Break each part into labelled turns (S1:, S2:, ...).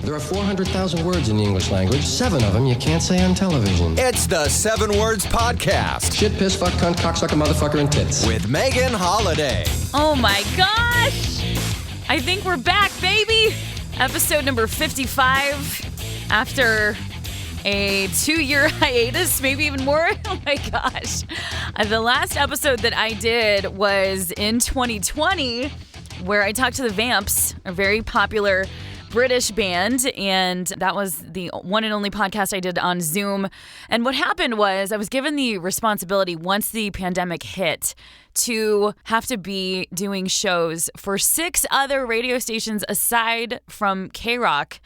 S1: There are 400,000 words in the English language. 7 of them you can't say on television.
S2: It's the 7 Words Podcast.
S1: Shit, piss, fuck, cunt, cocksucker, motherfucker, and tits.
S2: With Megan Holiday.
S3: Oh my gosh! I think we're back, baby! Episode number 55. After a 2-year hiatus, maybe even more. Oh my gosh. The last episode that I did was in 2020, where I talked to the Vamps, a very popular British band, and that was the one and only podcast I did on Zoom. And what happened was I was given the responsibility once the pandemic hit to have to be doing shows for 6 other radio stations aside from K-Rock.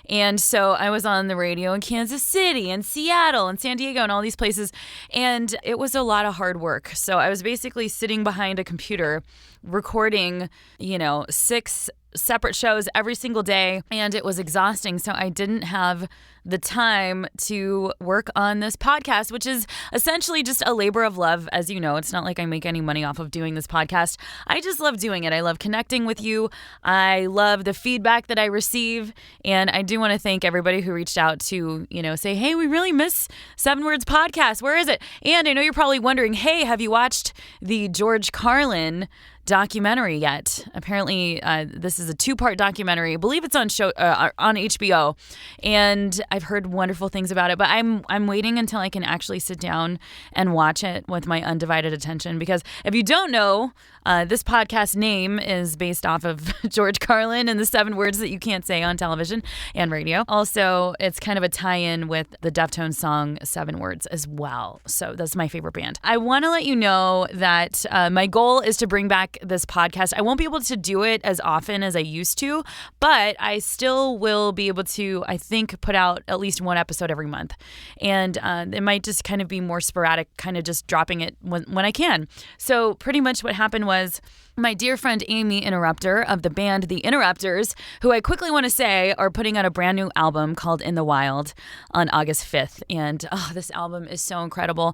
S3: And so I was on the radio in Kansas City and Seattle and San Diego and all these places. And it was a lot of hard work. So I was basically sitting behind a computer recording, 6 separate shows every single day, and it was exhausting. So I didn't have the time to work on this podcast, which is essentially just a labor of love. As you know, it's not like I make any money off of doing this podcast. I just love doing it. I love connecting with you. I love the feedback that I receive. And I do want to thank everybody who reached out to, say, hey, we really miss 7 Words Podcast. Where is it? And I know you're probably wondering, hey, have you watched the George Carlin documentary yet? Apparently, this is a 2-part documentary. I believe it's on HBO, and I've heard wonderful things about it. But I'm waiting until I can actually sit down and watch it with my undivided attention. Because if you don't know, this podcast name is based off of George Carlin and the 7 words that you can't say on television and radio. Also, it's kind of a tie-in with the Deftones song 7 Words as well. So that's my favorite band. I want to let you know that my goal is to bring back this podcast. I won't be able to do it as often as I used to, but I still will be able to, I think, put out at least 1 episode every month. And it might just kind of be more sporadic, kind of just dropping it when I can. So pretty much what happened was my dear friend Aimee Interrupter of the band The Interrupters, who I quickly want to say are putting out a brand new album called In the Wild on August 5th. And this album is so incredible.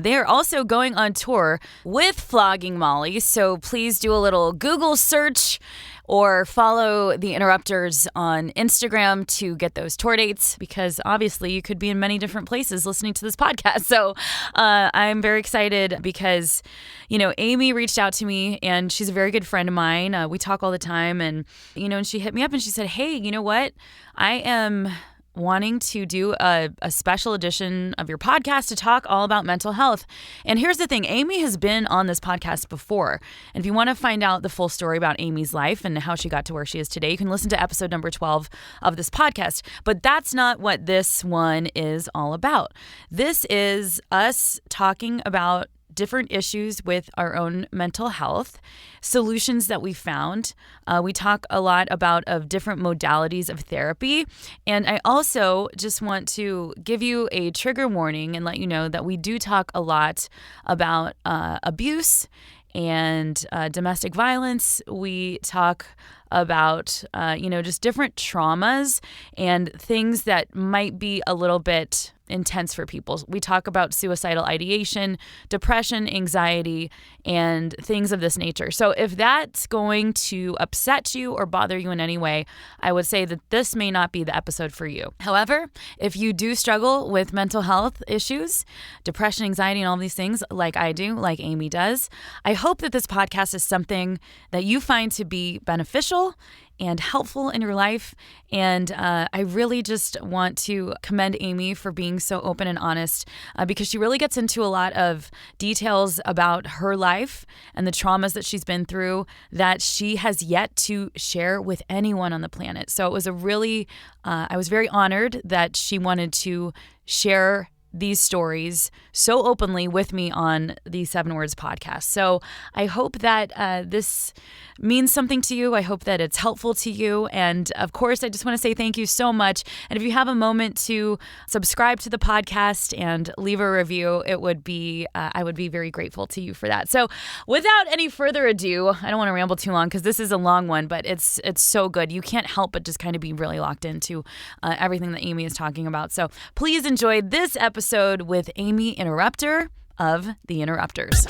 S3: They are also going on tour with Flogging Molly. So please do a little Google search or follow The Interrupters on Instagram to get those tour dates, because obviously you could be in many different places listening to this podcast. So I'm very excited because, Aimee reached out to me, and she's a very good friend of mine. We talk all the time, and, and she hit me up and she said, hey, you know what? I am wanting to do a special edition of your podcast to talk all about mental health. And here's the thing, Aimee has been on this podcast before. And if you want to find out the full story about Aimee's life and how she got to where she is today, you can listen to episode number 12 of this podcast. But that's not what this one is all about. This is us talking about different issues with our own mental health, solutions that we found. We talk a lot about different modalities of therapy. And I also just want to give you a trigger warning and let you know that we do talk a lot about abuse and domestic violence. We talk about, just different traumas and things that might be a little bit intense for people. We talk about suicidal ideation, depression, anxiety, and things of this nature. So if that's going to upset you or bother you in any way, I would say that this may not be the episode for you. However, if you do struggle with mental health issues, depression, anxiety, and all these things like I do, like Aimee does, I hope that this podcast is something that you find to be beneficial and helpful in your life. And I really just want to commend Aimee for being so open and honest because she really gets into a lot of details about her life and the traumas that she's been through that she has yet to share with anyone on the planet. So it was I was very honored that she wanted to share these stories so openly with me on the 7 Words podcast. So I hope that this means something to you. I hope that it's helpful to you. And of course, I just want to say thank you so much. And if you have a moment to subscribe to the podcast and leave a review, I would be very grateful to you for that. So without any further ado, I don't want to ramble too long because this is a long one, but it's so good. You can't help but just kind of be really locked into everything that Aimee is talking about. So please enjoy this episode with Aimee Interrupter of The Interrupters.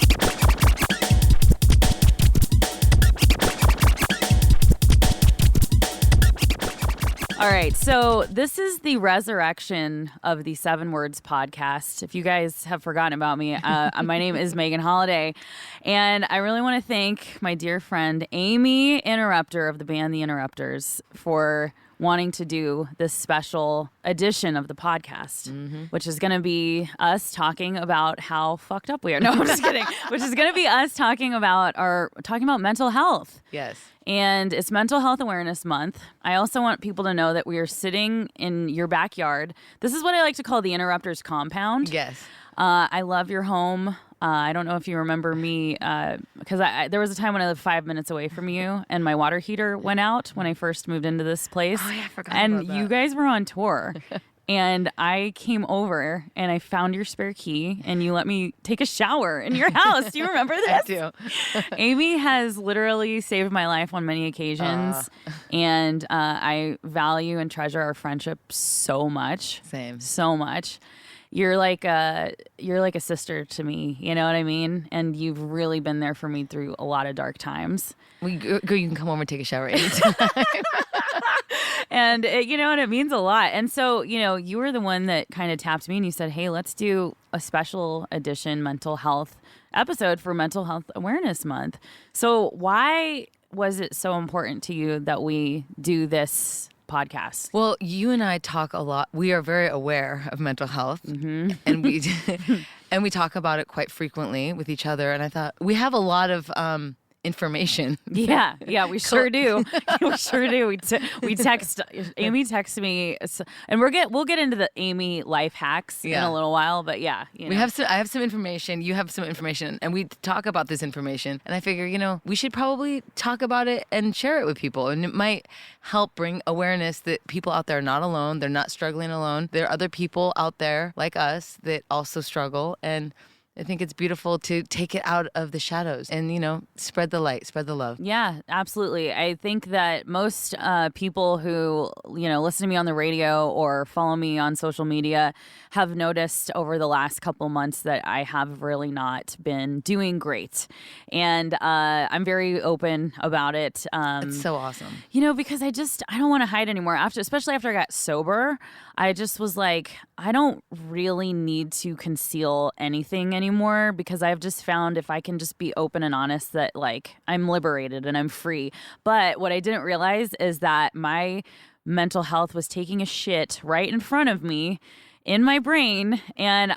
S3: All right, so this is the resurrection of the 7 Words podcast. If you guys have forgotten about me, my name is Megan Holiday, and I really want to thank my dear friend Aimee Interrupter of the band The Interrupters for wanting to do this special edition of the podcast, which is going to be us talking about how fucked up we are. No, I'm just kidding. Which is going to be us talking about mental health.
S4: Yes.
S3: And it's Mental Health Awareness Month. I also want people to know that we are sitting in your backyard. This is what I like to call the Interrupters compound.
S4: Yes.
S3: I love your home. I don't know if you remember me, because there was a time when I lived 5 minutes away from you, and my water heater went out when I first moved into this place.
S4: Oh, yeah, I forgot
S3: and
S4: about that.
S3: you guys were on tour. And I came over and I found your spare key and you let me take a shower in your house. Do you remember this?
S4: I do.
S3: Aimee has literally saved my life on many occasions. And I value and treasure our friendship so much.
S4: Same.
S3: So much. You're like a sister to me, you know what I mean? And you've really been there for me through a lot of dark times.
S4: You can come over and take a shower anytime.
S3: And it means a lot. And so, you were the one that kind of tapped me and you said, hey, let's do a special edition mental health episode for Mental Health Awareness Month. So why was it so important to you that we do this podcast?
S4: Well, you and I talk a lot. We are very aware of mental health, and we talk about it quite frequently with each other. And I thought we have a lot of information.
S3: Yeah, we sure do. We sure do. We text. Aimee texts me, and we'll get into the Aimee life hacks in a little while. But yeah,
S4: I have some information. You have some information, and we talk about this information. And I figure, we should probably talk about it and share it with people, and it might help bring awareness that people out there are not alone. They're not struggling alone. There are other people out there like us that also struggle, and I think it's beautiful to take it out of the shadows and, spread the light, spread the love.
S3: Yeah, absolutely. I think that most people who, listen to me on the radio or follow me on social media have noticed over the last couple months that I have really not been doing great. And I'm very open about it.
S4: It's so awesome.
S3: Because I don't want to hide anymore. Especially after I got sober, I just was like, I don't really need to conceal anything anymore, because I've just found if I can just be open and honest that like I'm liberated and I'm free. But what I didn't realize is that my mental health was taking a shit right in front of me in my brain, and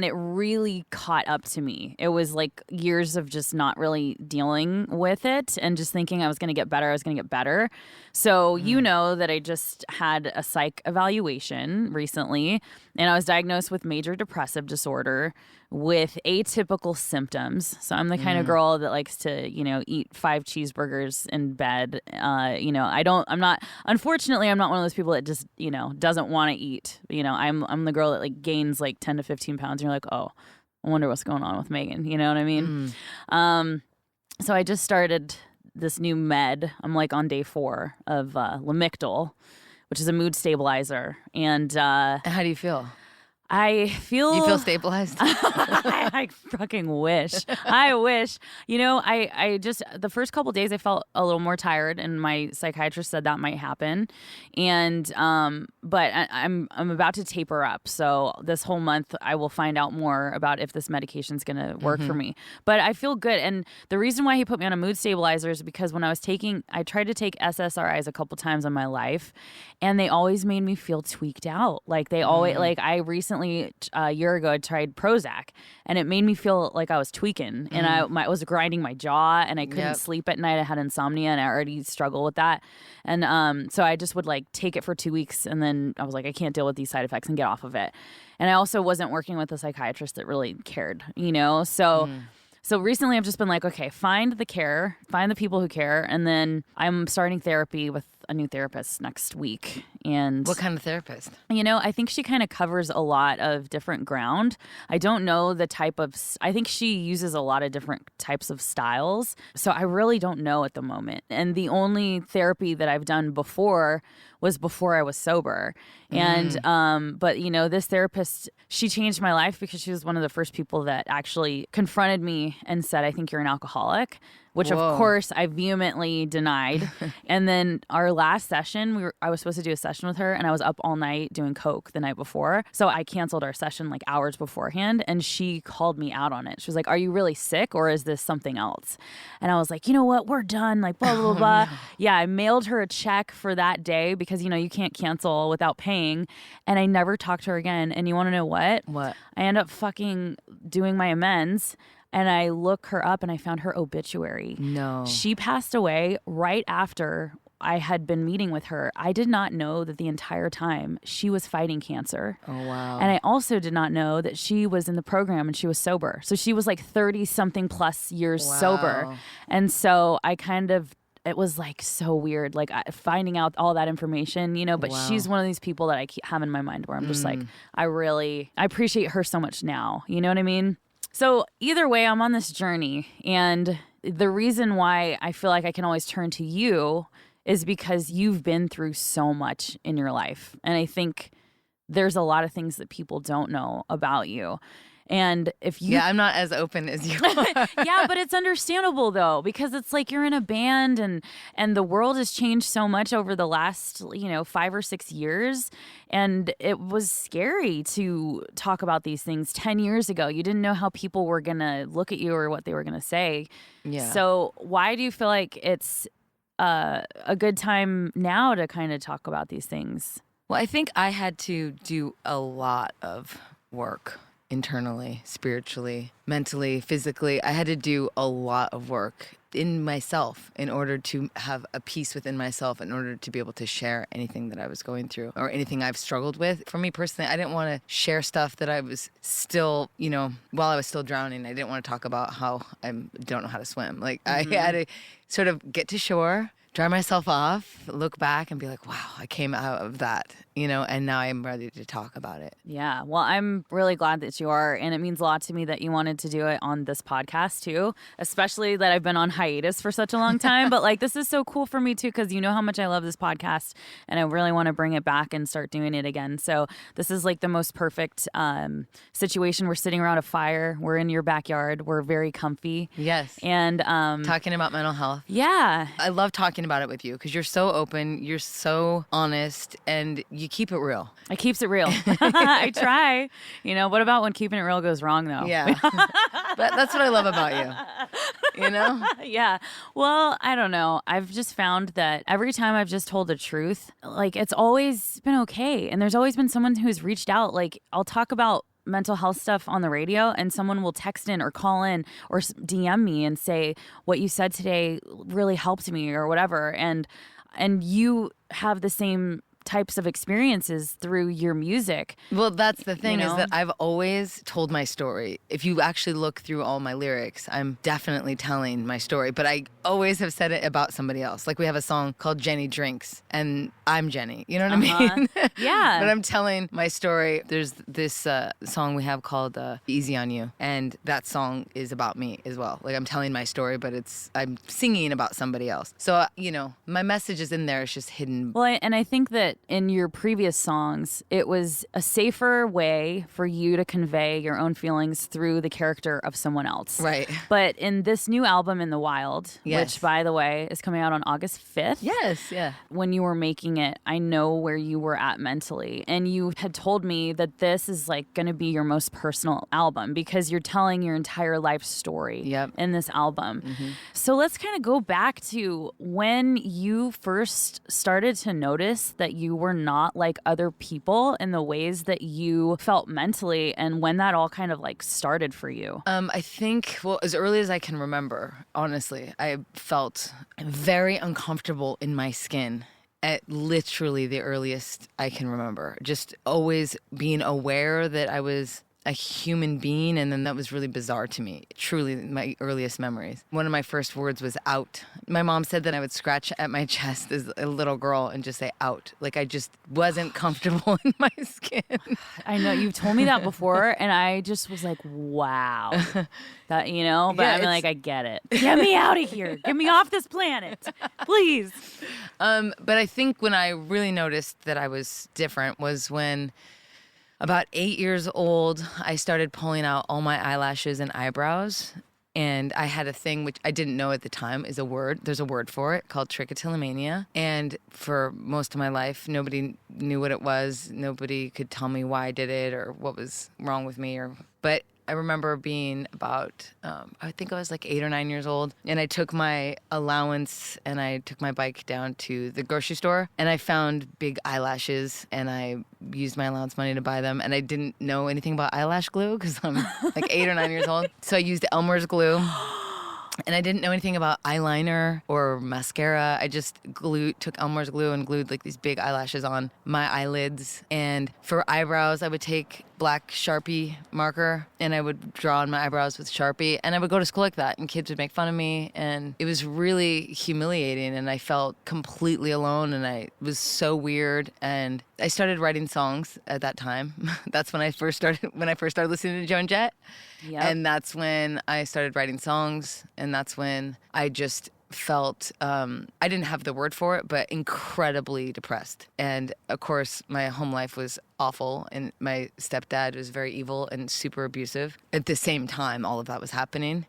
S3: it really caught up to me. It was like years of just not really dealing with it and just thinking I was going to get better. So you know that I just had a psych evaluation recently, and I was diagnosed with major depressive disorder with atypical symptoms. So I'm the kind of girl that likes to, eat 5 cheeseburgers in bed. Unfortunately, I'm not one of those people that just, doesn't want to eat. I'm the girl that like gains like 10 to 15 pounds. And you're like, oh, I wonder what's going on with Megan. You know what I mean? So I just started this new med. I'm like on day 4 of Lamictal, which is a mood stabilizer. And
S4: how do you feel?
S3: I feel...
S4: You feel stabilized?
S3: I fucking wish. I wish. I just... The first couple days I felt a little more tired, and my psychiatrist said that might happen. And... But I'm about to taper up. So this whole month I will find out more about if this medication's going to work for me. But I feel good. And the reason why he put me on a mood stabilizer is because when I tried to take SSRIs a couple times in my life, and they always made me feel tweaked out. Like they always... Like I recently, a year ago, I tried Prozac, and it made me feel like I was tweaking, and I was grinding my jaw, and I couldn't sleep at night. I had insomnia, and I already struggle with that. And so I just would like take it for 2 weeks, and then I was like, I can't deal with these side effects and get off of it. And I also wasn't working with a psychiatrist that really cared, So recently I've just been like, okay, find the people who care. And then I'm starting therapy with a new therapist next week. And
S4: what kind of therapist?
S3: I think she kind of covers a lot of different ground. I don't know the type of, I think she uses a lot of different types of styles. So I really don't know at the moment. And the only therapy that I've done before was before I was sober. And, but this therapist, she changed my life because she was one of the first people that actually confronted me and said, I think you're an alcoholic. which
S4: Whoa.
S3: of course I vehemently denied. And then our last session, I was supposed to do a session with her, and I was up all night doing coke the night before. So I canceled our session like hours beforehand, and she called me out on it. She was like, "Are you really sick, or is this something else?" And I was like, "You know what? We're done." Like blah blah blah. No. Yeah, I mailed her a check for that day because you can't cancel without paying, and I never talked to her again. And you want to know what?
S4: What?
S3: I end up fucking doing my amends. And I look her up and I found her obituary.
S4: No.
S3: She passed away right after I had been meeting with her. I did not know that the entire time she was fighting cancer.
S4: Oh, wow.
S3: And I also did not know that she was in the program and she was sober. So she was like 30-something plus years sober. And so I it was like so weird, like finding out all that information, but she's one of these people that I have in my mind where I'm just like, I appreciate her so much now. You know what I mean? So either way, I'm on this journey, and the reason why I feel like I can always turn to you is because you've been through so much in your life. And I think there's a lot of things that people don't know about you. And if you...
S4: Yeah, I'm not as open as you are.
S3: Yeah, but it's understandable, though, because it's like you're in a band and the world has changed so much over the last, 5 or 6 years. And it was scary to talk about these things 10 years ago. You didn't know how people were going to look at you or what they were going to say. Yeah. So why do you feel like it's a good time now to kind of talk about these things?
S4: Well, I think I had to do a lot of work. Internally, spiritually, mentally, physically. I had to do a lot of work in myself in order to have a peace within myself, in order to be able to share anything that I was going through or anything I've struggled with. For me personally, I didn't want to share stuff that I was still, while I was still drowning. I didn't want to talk about how I don't know how to swim. Like I had to sort of get to shore, dry myself off, look back and be like, wow, I came out of that, and now I'm ready to talk about it.
S3: Yeah. Well, I'm really glad that you are. And it means a lot to me that you wanted to do it on this podcast too, especially that I've been on hiatus for such a long time. But like, this is so cool for me too, because you know how much I love this podcast and I really want to bring it back and start doing it again. So this is like the most perfect situation. We're sitting around a fire. We're in your backyard. We're very comfy.
S4: Yes.
S3: And
S4: talking about mental health.
S3: Yeah.
S4: I love talking about it with you because you're so open, you're so honest, and you keep it real.
S3: I keeps it real. I try. What about when keeping it real goes wrong, though?
S4: Yeah. But that's what I love about you.
S3: Yeah. Well, I don't know. I've just found that every time I've just told the truth, like it's always been okay. And there's always been someone who's reached out. Like I'll talk about mental health stuff on the radio and someone will text in or call in or DM me and say, what you said today really helped me or whatever. And you have the same types of experiences through your music.
S4: Well, that's the thing, is that I've always told my story. If you actually look through all my lyrics, I'm definitely telling my story, but I always have said it about somebody else. Like we have a song called Jenny Drinks, and I'm Jenny. You know what I mean?
S3: Yeah.
S4: But I'm telling my story. There's this song we have called Easy on You, and that song is about me as well. Like I'm telling my story, but I'm singing about somebody else. So, my message is in there. It's just hidden.
S3: Well, and I think that in your previous songs, it was a safer way for you to convey your own feelings through the character of someone else.
S4: Right.
S3: But in this new album, In the Wild,
S4: yes.
S3: which, by the way, is coming out on August 5th.
S4: Yes, yeah.
S3: When you were making it, I know where you were at mentally. And you had told me that this is like going to be your most personal album because you're telling your entire life story in this album. Mm-hmm. So let's kind of go back to when you first started to notice that you were not like other people in the ways that you felt mentally, and when that all kind of like started for you.
S4: I think, as early as I can remember, honestly, I felt very uncomfortable in my skin at literally the earliest I can remember. Just always being aware that I was a human being, and then that was really bizarre to me. Truly, my earliest memories. One of my first words was out. My mom said that I would scratch at my chest as a little girl and just say out. Like I just wasn't comfortable in my skin.
S3: I know, you've told me that before, and I just was like, wow. That, but yeah, I mean, like, I get it. Get me out of here. Get me off this planet, please.
S4: But I think when I really noticed that I was different was when about 8 years old, I started pulling out all my eyelashes and eyebrows. And I had a thing which I didn't know at the time is a word. There's a word for it called trichotillomania. And for most of my life, nobody knew what it was. Nobody could tell me why I did it or what was wrong with me. But I remember being about, I think I was like 8 or 9 years old, and I took my allowance and I took my bike down to the grocery store, and I found big eyelashes, and I used my allowance money to buy them, and I didn't know anything about eyelash glue because I'm like 8 or 9 years old. So I used Elmer's glue. And I didn't know anything about eyeliner or mascara. I just took Elmer's glue and glued like these big eyelashes on my eyelids. And for eyebrows, I would take black Sharpie marker and I would draw on my eyebrows with Sharpie. And I would go to school like that, and kids would make fun of me. And it was really humiliating, and I felt completely alone, and it was so weird. And I started writing songs at that time. That's when I first started listening to Joan Jett.
S3: Yep.
S4: And that's when I started writing songs, and that's when I just felt, I didn't have the word for it, but incredibly depressed. And of course, my home life was awful, and my stepdad was very evil and super abusive. At the same time, all of that was happening.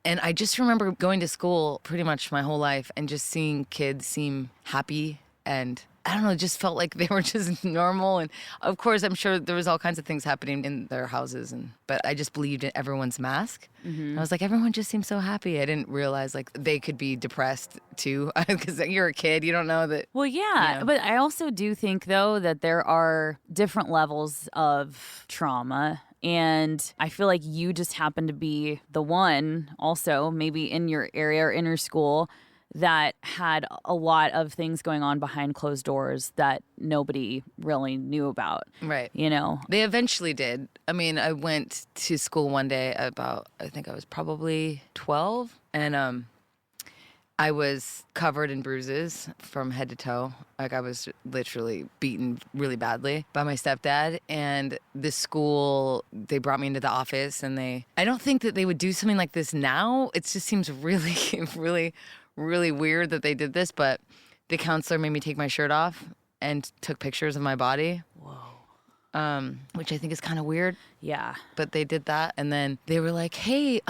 S4: And I just remember going to school pretty much my whole life and just seeing kids seem happy, and I don't know, it just felt like they were just normal. And of course, I'm sure there was all kinds of things happening in their houses. But I just believed in everyone's mask. Mm-hmm. I was like, everyone just seems so happy. I didn't realize like they could be depressed too. Because you're a kid, you don't know that.
S3: Well, yeah.
S4: You know.
S3: But I also do think, though, that there are different levels of trauma. And I feel like you just happen to be the one also, maybe in your area or in your school, that had a lot of things going on behind closed doors that nobody really knew about.
S4: Right.
S3: You know?
S4: They eventually did. I mean, I went to school one day I think I was probably 12. And I was covered in bruises from head to toe. Like I was literally beaten really badly by my stepdad. And this school, they brought me into the office, and I don't think that they would do something like this now. It just seems really, really, really weird that they did this, but the counselor made me take my shirt off and took pictures of my body. Whoa. Which I think is kind of weird.
S3: Yeah.
S4: But they did that, and then they were like, hey,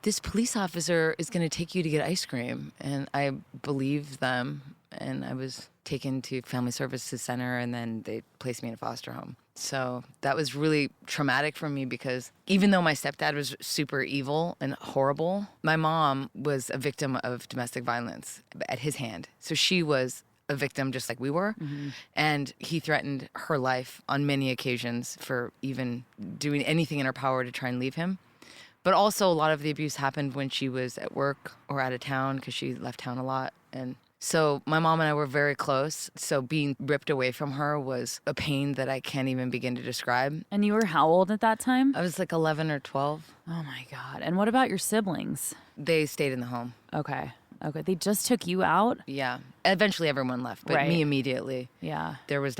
S4: this police officer is going to take you to get ice cream. And I believed them, and I was taken to Family Services Center, and then they placed me in a foster home. So that was really traumatic for me, because even though my stepdad was super evil and horrible, my mom was a victim of domestic violence at his hand. So she was a victim just like we were. Mm-hmm. And he threatened her life on many occasions for even doing anything in her power to try and leave him. But also a lot of the abuse happened when she was at work or out of town, because she left town a lot. And so my mom and I were very close. So being ripped away from her was a pain that I can't even begin to describe.
S3: And you were how old at that time?
S4: I was like 11 or 12.
S3: Oh my God. And what about your siblings?
S4: They stayed in the home.
S3: Okay. They just took you out?
S4: Yeah. Eventually everyone left, but
S3: Right.
S4: me immediately.
S3: Yeah.
S4: It was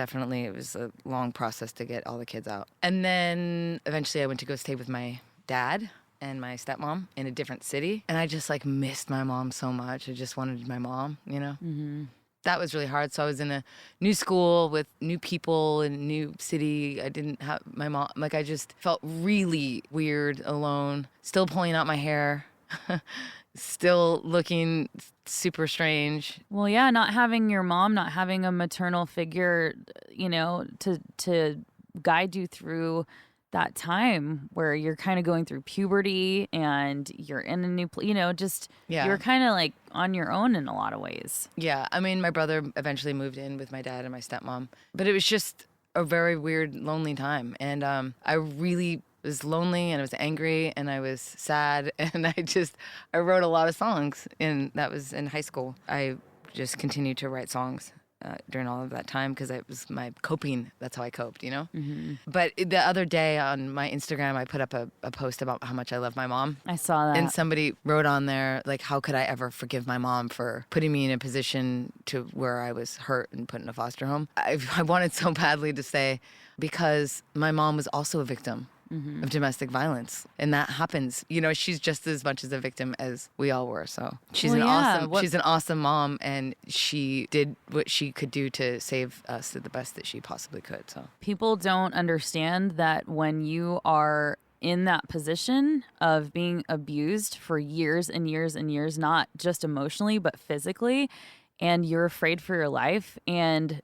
S4: a long process to get all the kids out. And then eventually I went to go stay with my dad and my stepmom in a different city. And I just like missed my mom so much. I just wanted my mom, you know? Mm-hmm. That was really hard. So I was in a new school with new people in a new city. I didn't have my mom. Like I just felt really weird, alone, still pulling out my hair, still looking super strange.
S3: Well, yeah, not having your mom, not having a maternal figure, you know, to guide you through that time where you're kind of going through puberty and you're in a new, you're kind of like on your own in a lot of ways.
S4: Yeah. I mean, my brother eventually moved in with my dad and my stepmom, but it was just a very weird, lonely time. And I really was lonely, and I was angry, and I was sad. And I wrote a lot of songs, and that was in high school. I just continued to write songs during all of that time, because it was my coping. That's how I coped, you know? Mm-hmm. But the other day on my Instagram, I put up a post about how much I love my mom.
S3: I saw that.
S4: And somebody wrote on there, like, how could I ever forgive my mom for putting me in a position to where I was hurt and put in a foster home? I wanted so badly to say, because my mom was also a victim. Mm-hmm. of domestic violence, and that happens. You know, she's just as much as a victim as we all were. So she's she's an awesome mom, and she did what she could do to save us the best that she possibly could. So
S3: people don't understand that when you are in that position of being abused for years and years and years, not just emotionally, but physically, and you're afraid for your life, and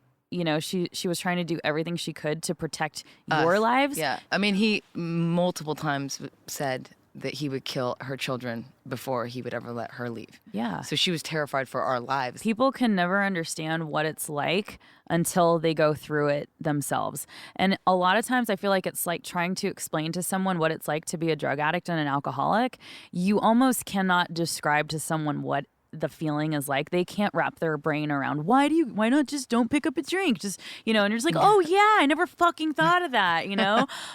S3: she was trying to do everything she could to protect your lives.
S4: Yeah. I mean, he multiple times said that he would kill her children before he would ever let her leave.
S3: Yeah.
S4: So she was terrified for our lives.
S3: People can never understand what it's like until they go through it themselves. And a lot of times I feel like it's like trying to explain to someone what it's like to be a drug addict and an alcoholic. You almost cannot describe to someone what the feeling is like. They can't wrap their brain around why not just don't pick up a drink, just and you're just like, oh yeah, I never fucking thought of that.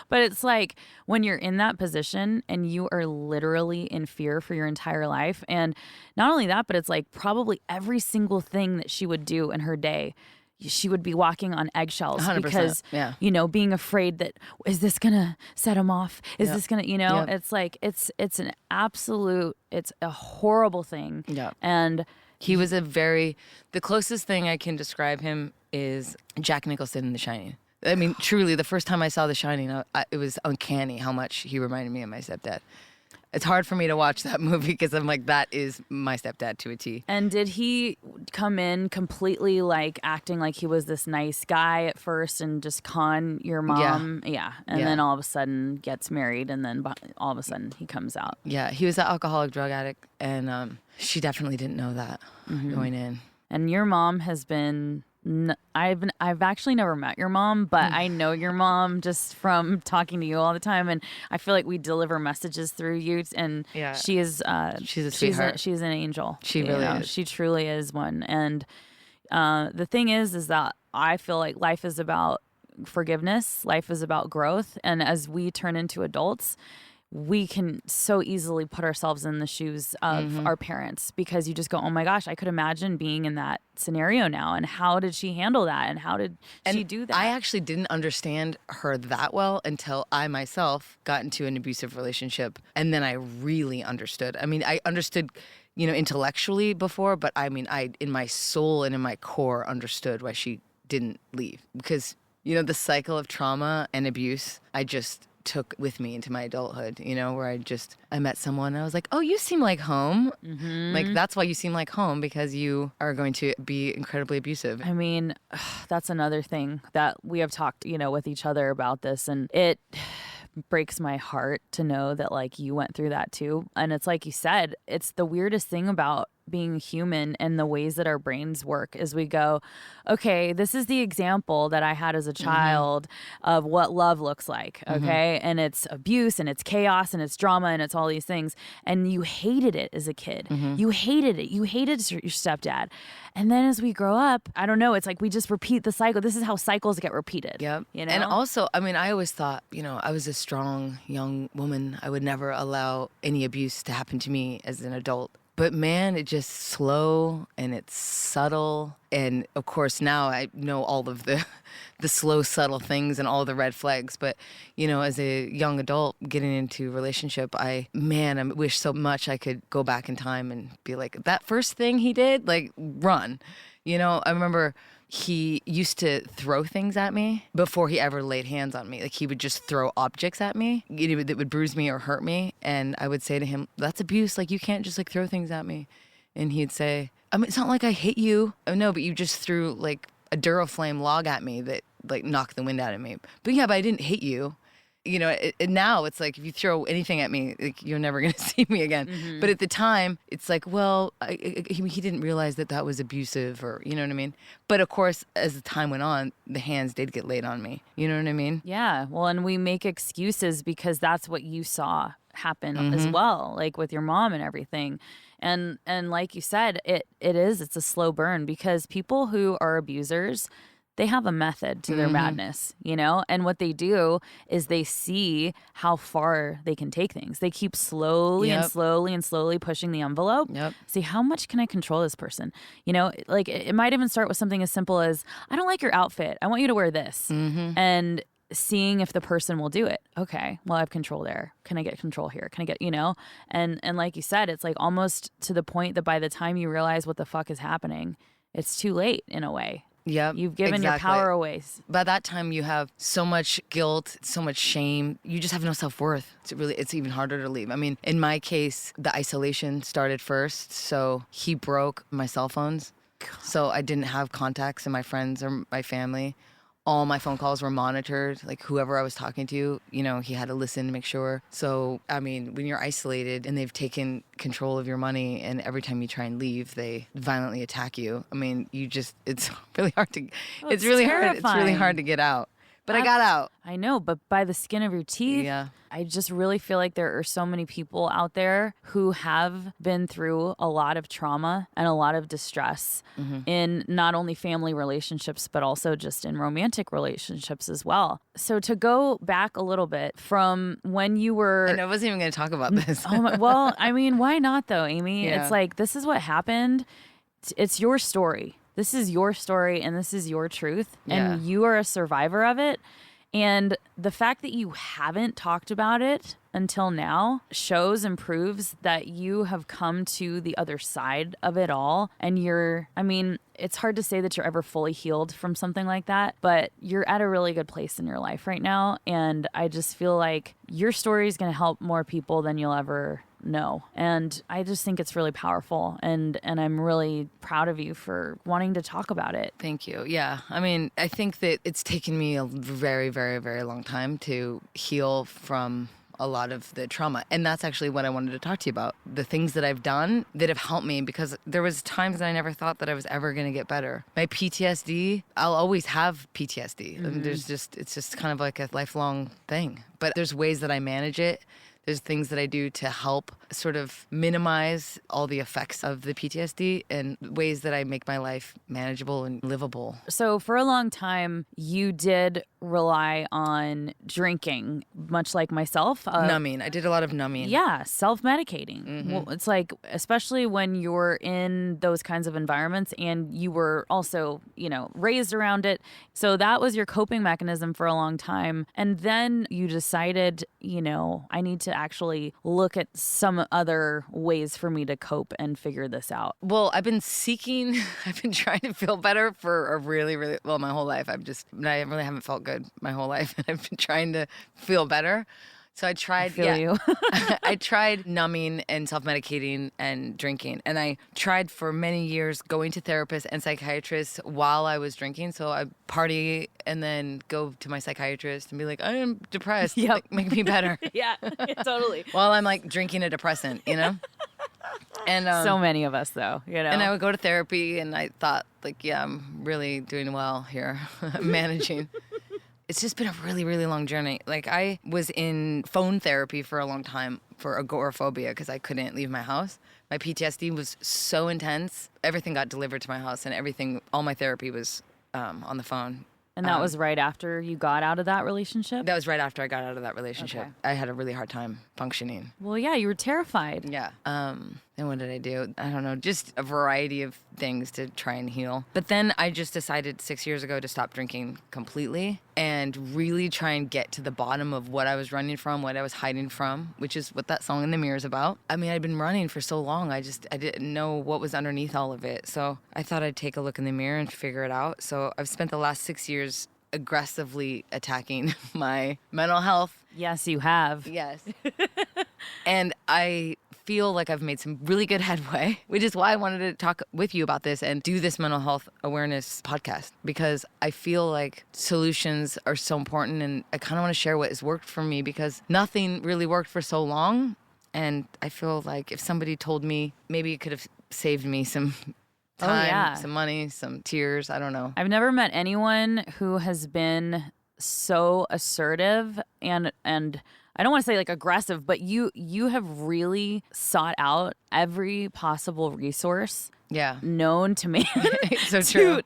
S3: But it's like when you're in that position and you are literally in fear for your entire life, and not only that, but it's like probably every single thing that she would do in her day, she would be walking on eggshells
S4: 100%,
S3: because,
S4: yeah.
S3: Being afraid that, is this going to set him off? Is this going to,
S4: Yep.
S3: it's like, it's an absolute, it's a horrible thing.
S4: Yeah.
S3: And
S4: he was the closest thing I can describe him is Jack Nicholson in The Shining. I mean, truly, the first time I saw The Shining, it was uncanny how much he reminded me of my stepdad. It's hard for me to watch that movie because I'm like, that is my stepdad to a T.
S3: And did he come in completely like acting like he was this nice guy at first and just con your mom? Yeah. And then all of a sudden gets married, and then all of a sudden he comes out.
S4: Yeah, he was an alcoholic drug addict, and she definitely didn't know that going in.
S3: And your mom has been... I've actually never met your mom, but I know your mom just from talking to you all the time, and I feel like we deliver messages through you. And she is
S4: she's a sweetheart.
S3: She's an angel.
S4: She really is.
S3: She truly is one. And the thing is that I feel like life is about forgiveness. Life is about growth, and as we turn into adults, we can so easily put ourselves in the shoes of our parents, because you just go, oh my gosh, I could imagine being in that scenario now. And how did she handle that? And how did she do that?
S4: I actually didn't understand her that well until I myself got into an abusive relationship. And then I really understood. I mean, I understood, intellectually before, but I mean, I, in my soul and in my core, understood why she didn't leave. Because, the cycle of trauma and abuse, I just took with me into my adulthood, where I met someone and I was like, oh, you seem like home. Like, that's why you seem like home, because you are going to be incredibly abusive.
S3: I mean, that's another thing that we have talked, with each other about this, and it breaks my heart to know that like you went through that too. And it's like you said, it's the weirdest thing about being human and the ways that our brains work is we go, okay, this is the example that I had as a child of what love looks like. Okay. And it's abuse and it's chaos and it's drama and it's all these things. And you hated it as a kid. You hated it. You hated your stepdad. And then as we grow up, I don't know, it's like we just repeat the cycle. This is how cycles get repeated.
S4: Yep. And also, I mean, I always thought, I was a strong young woman. I would never allow any abuse to happen to me as an adult. But man, it's just slow and it's subtle. And of course, now I know all of the slow, subtle things and all the red flags. But, as a young adult getting into a relationship, I wish so much I could go back in time and be like, that first thing he did, like, run. I remember he used to throw things at me before he ever laid hands on me. Like, he would just throw objects at me that would bruise me or hurt me. And I would say to him, that's abuse. Like, you can't just, like, throw things at me. And he'd say, I mean, it's not like I hit you. Oh, no, but you just threw, like, a Duraflame log at me that, like, knocked the wind out of me. But yeah, but I didn't hit you. Now it's like if you throw anything at me, like, you're never going to see me again. But at the time, it's like, well, he didn't realize that was abusive, or, you know what I mean? But of course, as the time went on, the hands did get laid on me. You know what I mean?
S3: Yeah. Well, and we make excuses because that's what you saw happen as well, like with your mom and everything. And like you said, it's a slow burn, because people who are abusers, they have a method to their madness, and what they do is they see how far they can take things. They keep slowly and slowly and slowly pushing the envelope. See, how much can I control this person? Like it might even start with something as simple as, I don't like your outfit. I want you to wear this. And seeing if the person will do it. Okay, well, I have control there. Can I get control here? Can I get, and like you said, it's like almost to the point that by the time you realize what the fuck is happening, it's too late in a way.
S4: Yep.
S3: You've given
S4: exactly.
S3: your power away.
S4: By that time, you have so much guilt, so much shame. You just have no self-worth. It's even harder to leave. I mean, in my case, the isolation started first. So he broke my cell phones. So I didn't have contacts in my friends or my family. All my phone calls were monitored. Like whoever I was talking to, he had to listen to make sure. So, I mean, when you're isolated and they've taken control of your money and every time you try and leave, they violently attack you. I mean, it's really hard to, it's really hard to get out. But I got out.
S3: I know, but by the skin of your teeth.
S4: Yeah.
S3: I just really feel like there are so many people out there who have been through a lot of trauma and a lot of distress in not only family relationships, but also just in romantic relationships as well. So to go back a little bit from when you were...
S4: And I wasn't even going to talk about this.
S3: Well, I mean, why not though, Aimee?
S4: Yeah.
S3: It's like, this is what happened. It's your story. This is your story and this is your truth. And you are a survivor of it. And the fact that you haven't talked about it until now shows and proves that you have come to the other side of it all. And it's hard to say that you're ever fully healed from something like that, but you're at a really good place in your life right now. And I just feel like your story is going to help more people than you'll ever know. And I just think it's really powerful. And I'm really proud of you for wanting to talk about it.
S4: Thank you. Yeah. I mean, I think that it's taken me a very, very, very long time to heal from a lot of the trauma. And that's actually what I wanted to talk to you about. The things that I've done that have helped me, because there was times that I never thought that I was ever going to get better. My PTSD, I'll always have PTSD. I mean, it's just kind of like a lifelong thing. But there's ways that I manage it. There's things that I do to help sort of minimize all the effects of the PTSD and ways that I make my life manageable and livable.
S3: So for a long time, you did rely on drinking, much like myself.
S4: Numbing. I did a lot of numbing.
S3: Yeah, self-medicating. Well, it's like, especially when you're in those kinds of environments and you were also, raised around it. So that was your coping mechanism for a long time. And then you decided, I need to actually look at some other ways for me to cope and figure this out.
S4: Well, I've been trying to feel better for a really, really, my whole life. I really haven't felt good my whole life. And I've been trying to feel better. So I tried, I tried numbing and self-medicating and drinking. And I tried for many years going to therapists and psychiatrists while I was drinking. So I party and then go to my psychiatrist and be like, I am depressed.
S3: Yep.
S4: Make me better.
S3: Yeah, totally.
S4: While I'm like drinking a depressant, And
S3: so many of us, though,
S4: And I would go to therapy and I thought, I'm really doing well here, managing. It's just been a really, really long journey. Like, I was in phone therapy for a long time for agoraphobia because I couldn't leave my house. My PTSD was so intense. Everything got delivered to my house and all my therapy was on the phone.
S3: And that was right after you got out of that relationship?
S4: That was right after I got out of that relationship.
S3: Okay.
S4: I had a really hard time functioning.
S3: Well, yeah, you were terrified.
S4: Yeah. And what did I do? I don't know, just a variety of things to try and heal. But then I just decided 6 years ago to stop drinking completely and really try and get to the bottom of what I was running from, what I was hiding from, which is what that song In the Mirror is about. I mean, I'd been running for so long, I didn't know what was underneath all of it. So I thought I'd take a look in the mirror and figure it out. So I've spent the last 6 years aggressively attacking my mental health.
S3: Yes, you have.
S4: Yes. And I feel like I've made some really good headway, which is why I wanted to talk with you about this and do this mental health awareness podcast, because I feel like solutions are so important and I kind of want to share what has worked for me because nothing really worked for so long. And I feel like if somebody told me, maybe it could have saved me some time, some money, some tears. I don't know.
S3: I've never met anyone who has been so assertive and I don't want to say like aggressive, but you have really sought out every possible resource known to man
S4: It's so true.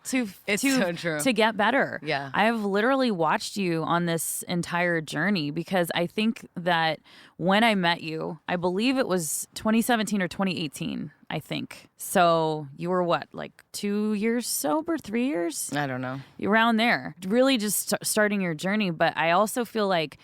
S3: It's
S4: so true.
S3: To get better.
S4: Yeah.
S3: I have literally watched you on this entire journey because I think that when I met you, I believe it was 2017 or 2018, I think. So you were what, like 2 years sober, 3 years?
S4: I don't know.
S3: Around there. Really just starting your journey. But I also feel like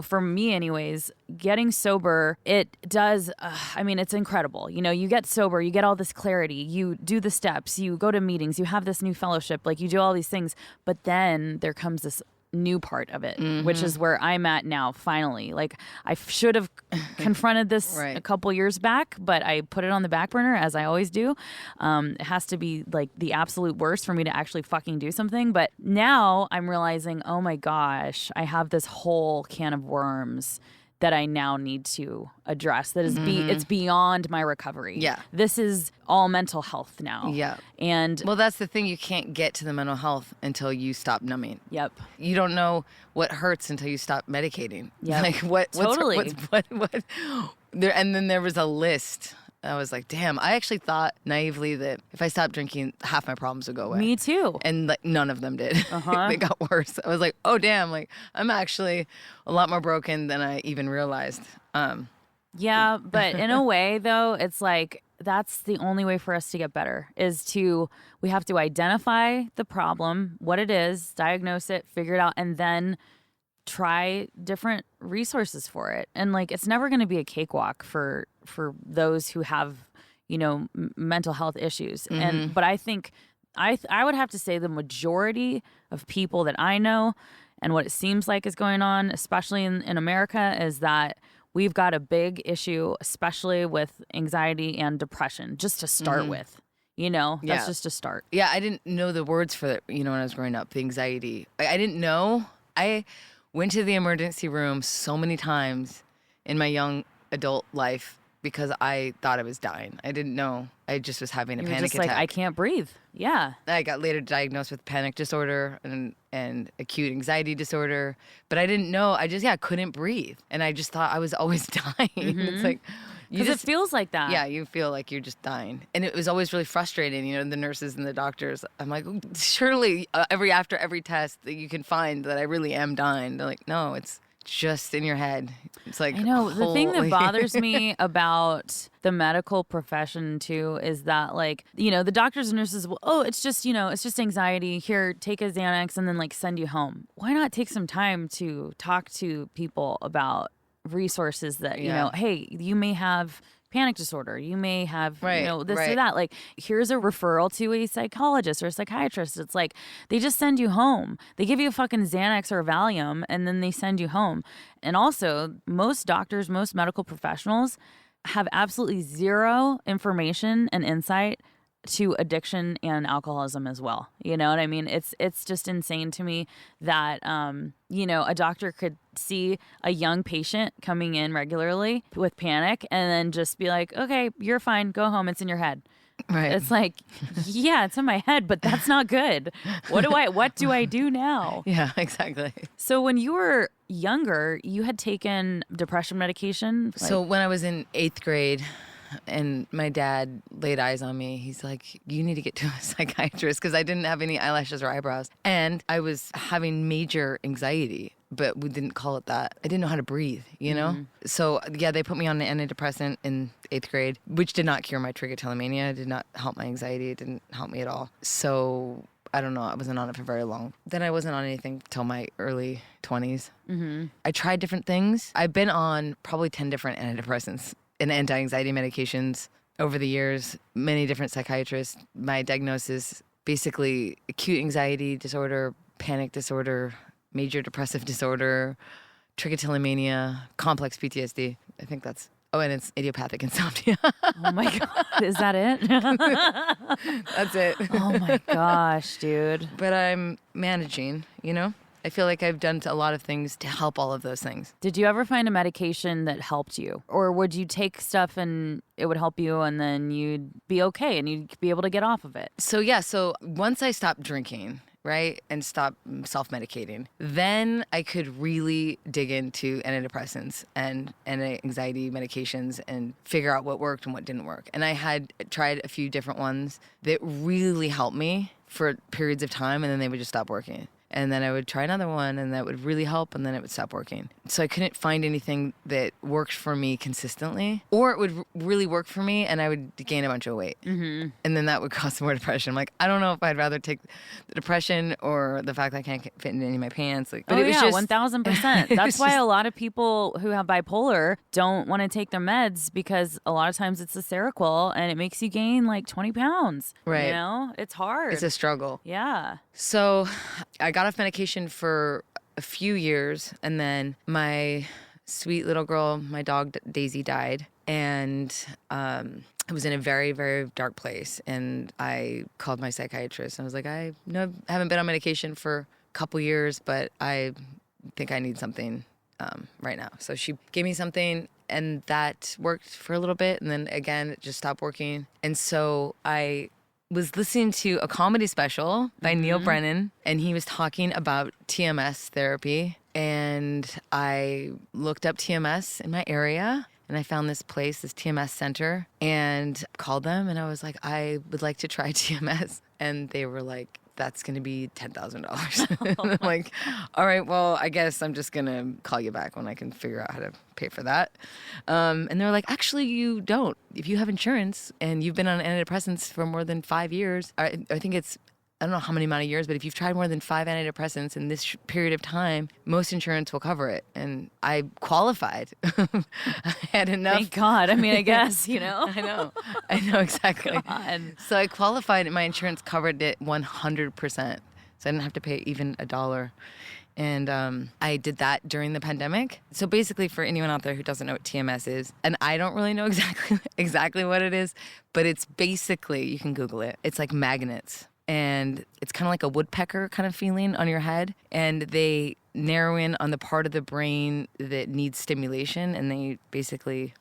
S3: for me anyways, getting sober, it does, it's incredible. You get sober, you get all this clarity, you do the steps, you go to meetings, you have this new fellowship, like you do all these things, but then there comes this new part of it, which is where I'm at now, finally. Like, I should have confronted this a couple years back, but I put it on the back burner, as I always do. It has to be like the absolute worst for me to actually fucking do something. But now I'm realizing, oh my gosh, I have this whole can of worms that I now need to address. That is, it's beyond my recovery.
S4: Yeah.
S3: This is all mental health now.
S4: Yeah.
S3: And
S4: well, that's the thing. You can't get to the mental health until you stop numbing.
S3: Yep.
S4: You don't know what hurts until you stop medicating.
S3: Yeah.
S4: Like what?
S3: Totally.
S4: What? There, and then there was a list. I was like, damn. I actually thought naively that if I stopped drinking, half my problems would go away.
S3: Me too.
S4: And like none of them did. They got worse. I was like, oh damn. Like I'm actually a lot more broken than I even realized.
S3: Yeah, but in a way though, it's like that's the only way for us to get better we have to identify the problem, what it is, diagnose it, figure it out, and then try different resources for it. And like, it's never going to be a cakewalk for those who have, mental health issues. But I think I would have to say the majority of people that I know and what it seems like is going on, especially in America, is that we've got a big issue, especially with anxiety and depression, just to start with. That's just a start.
S4: Yeah, I didn't know the words for it, when I was growing up, the anxiety. I didn't know. I went to the emergency room so many times in my young adult life because I thought I was dying. I didn't know. I just was having a panic attack.
S3: Like, I can't breathe. Yeah.
S4: I got later diagnosed with panic disorder and acute anxiety disorder, but I didn't know. I just couldn't breathe, and I just thought I was always dying. It's like
S3: because it feels like that.
S4: Yeah, you feel like you're just dying, and it was always really frustrating. The nurses and the doctors. I'm like, surely after every test that you can find that I really am dying. They're like, no, it's just in your head. It's like,
S3: I know. The thing that bothers me about the medical profession too is that, like, the doctors and nurses will, it's just anxiety. Here, take a Xanax and then like send you home. Why not take some time to talk to people about resources that, hey, you may have panic disorder, you may have this or that, like, here's a referral to a psychologist or a psychiatrist. It's like they just send you home. They give you a fucking Xanax or a Valium and then they send you home. And also, most doctors, most medical professionals have absolutely zero information and insight to addiction and alcoholism as well. You know what I mean? It's just insane to me that a doctor could see a young patient coming in regularly with panic and then just be like, okay, you're fine, go home, it's in your head.
S4: Right.
S3: It's like, yeah, it's in my head, but that's not good. What do I do now?
S4: Yeah, exactly.
S3: So when you were younger, you had taken depression medication?
S4: So when I was in 8th grade, and my dad laid eyes on me. He's like, you need to get to a psychiatrist because I didn't have any eyelashes or eyebrows. And I was having major anxiety, but we didn't call it that. I didn't know how to breathe, So, they put me on an antidepressant in 8th grade, which did not cure my trichotillomania. It did not help my anxiety. It didn't help me at all. So, I don't know. I wasn't on it for very long. Then I wasn't on anything till my early 20s. I tried different things. I've been on probably 10 different antidepressants and anti-anxiety medications over the years, many different psychiatrists. My diagnosis, basically acute anxiety disorder, panic disorder, major depressive disorder, trichotillomania, complex PTSD. I think that's, and it's idiopathic insomnia.
S3: Oh my God, is that it?
S4: That's it.
S3: Oh my gosh, dude.
S4: But I'm managing, I feel like I've done a lot of things to help all of those things.
S3: Did you ever find a medication that helped you? Or would you take stuff and it would help you and then you'd be okay and you'd be able to get off of it?
S4: So once I stopped drinking, right, and stopped self-medicating, then I could really dig into antidepressants and anxiety medications and figure out what worked and what didn't work. And I had tried a few different ones that really helped me for periods of time, and then they would just stop working. And then I would try another one, and that would really help, and then it would stop working. So I couldn't find anything that worked for me consistently, or it would really work for me, and I would gain a bunch of weight. Mm-hmm. And then that would cause more depression. I'm like, I don't know if I'd rather take the depression or the fact that I can't fit into any of my pants. Like, but it was just
S3: 1,000%. That's why a lot of people who have bipolar don't want to take their meds, because a lot of times it's a Seroquel and it makes you gain like 20 pounds.
S4: Right.
S3: You know, it's hard.
S4: It's a struggle.
S3: Yeah.
S4: So I got off medication for a few years, and then my sweet little girl, my dog Daisy, died. And I was in a very, very dark place. And I called my psychiatrist. And I was like, I haven't been on medication for a couple years, but I think I need something right now. So she gave me something, and that worked for a little bit. And then again, it just stopped working. And so I was listening to a comedy special by Neil Brennan, and he was talking about TMS therapy. And I looked up TMS in my area, and I found this place, this TMS center, and called them, and I was like, I would like to try TMS. And they were like, that's going to be $10,000. And I'm like, all right, well, I guess I'm just going to call you back when I can figure out how to pay for that. And they're like, actually, you don't. If you have insurance and you've been on antidepressants for more than 5 years, I think it's, I don't know how many amount of years, but if you've tried more than 5 antidepressants in this period of time, most insurance will cover it. And I qualified. I had enough.
S3: Thank God. I mean, I guess, you know.
S4: I know exactly.
S3: God.
S4: So I qualified, and my insurance covered it 100%. So I didn't have to pay even $1. And I did that during the pandemic. So basically, for anyone out there who doesn't know what TMS is, and I don't really know exactly what it is, but it's basically, you can Google it, it's like magnets. And it's kind of like a woodpecker kind of feeling on your head. And they narrow in on the part of the brain that needs stimulation, and they basically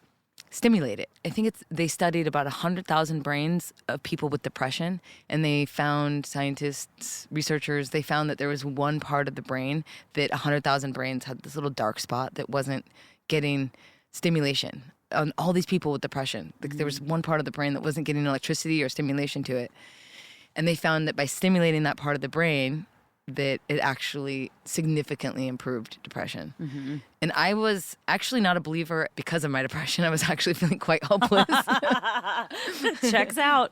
S4: stimulate it. I think they studied about 100,000 brains of people with depression, and they found, scientists, researchers, they found that there was one part of the brain that 100,000 brains had this little dark spot that wasn't getting stimulation. On all these people with depression, there was one part of the brain that wasn't getting electricity or stimulation to it. And they found that by stimulating that part of the brain, that it actually significantly improved depression. Mm-hmm. And I was actually not a believer because of my depression. I was actually feeling quite hopeless.
S3: Checks out.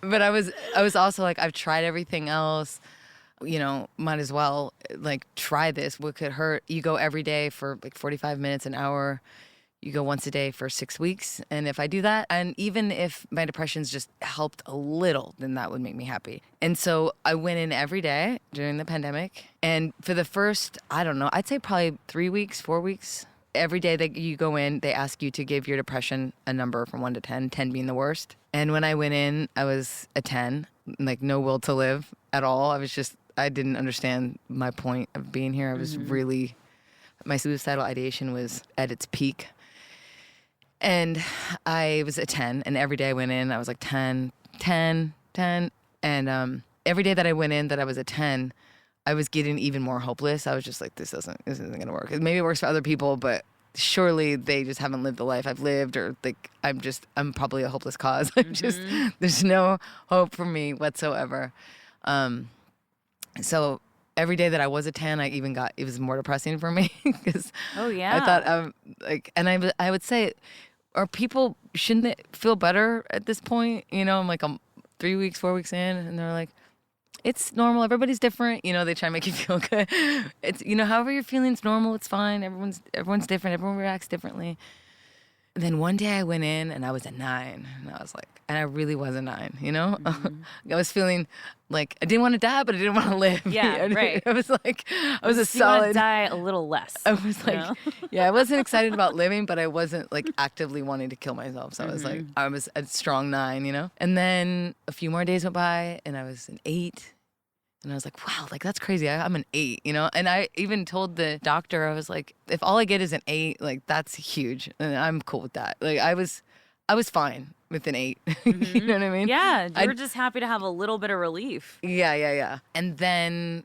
S4: But I was also like, I've tried everything else. You know, might as well like try this. What could hurt? You go every day for like 45 minutes, an hour. You go once a day for 6 weeks. And if I do that, and even if my depression's just helped a little, then that would make me happy. And so I went in every day during the pandemic. And for the first, I don't know, I'd say probably 3 weeks, 4 weeks, every day that you go in, they ask you to give your depression a number from 1 to 10, 10 being the worst. And when I went in, I was a 10, like no will to live at all. I didn't understand my point of being here. I was really, my suicidal ideation was at its peak. And I was a 10, and every day I went in, I was like 10, 10, 10. And every day that I went in that I was a 10, I was getting even more hopeless. I was just like, this isn't going to work. Maybe it works for other people, but surely they just haven't lived the life I've lived, or like, I'm probably a hopeless cause. There's no hope for me whatsoever. So every day that I was a 10, it was more depressing for me because I thought and I would say, shouldn't they feel better at this point? You know, I'm like, I'm 3 weeks, 4 weeks in, and they're like, it's normal. Everybody's different. You know, they try to make you feel good. It's, you know, however you're feeling, it's normal. It's fine. Everyone's different. Everyone reacts differently. And then one day I went in and I was a 9, and I was like, and I really was a 9, you know? I was feeling like I didn't want to die, but I didn't want to live.
S3: Yeah, right.
S4: I was like, I was a
S3: You
S4: solid.
S3: want to die a little less.
S4: I was like, yeah, I wasn't excited about living, but I wasn't like actively wanting to kill myself. So I was like, I was a strong 9, you know? And then a few more days went by and I was an 8. And I was like, wow, like that's crazy. I'm an 8, you know? And I even told the doctor, I was like, if all I get is an 8, like that's huge. And I'm cool with that. Like I was fine with an 8. You know what I mean?
S3: Yeah, you were just happy to have a little bit of relief.
S4: Yeah. And then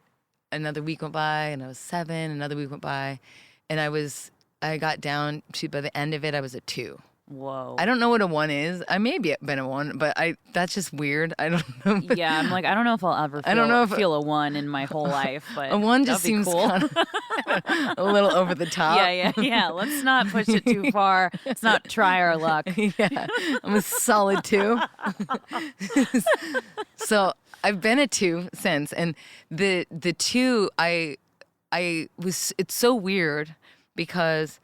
S4: another week went by and I was 7, another week went by. And I got down to, by the end of it, I was a 2.
S3: Whoa.
S4: I don't know what a 1 is. I may be been a 1, but that's just weird. I don't know.
S3: Yeah, I'm like, I don't know if I'll ever feel a 1 in my whole life, but
S4: a 1 just
S3: that'd be
S4: seems
S3: cool.
S4: kind of a little over the top.
S3: Yeah. Let's not push it too far. Let's not try our luck.
S4: Yeah, I'm a solid 2. So I've been a 2 since, and the 2 I was. It's so weird because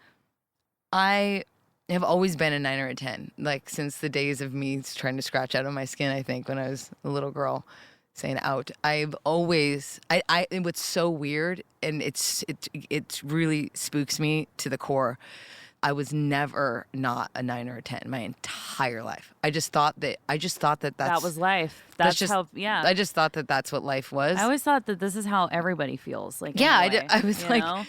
S4: I have always been a 9 or a 10, like since the days of me trying to scratch out of my skin. I think when I was a little girl, saying out. I've always. And what's so weird, and it really spooks me to the core. I was never not a 9 or a 10 my entire life. I just thought that that
S3: was life. That's just how. Yeah.
S4: I just thought that that's what life was.
S3: I always thought that this is how everybody feels. Like
S4: yeah,
S3: anyway,
S4: I was like,
S3: know?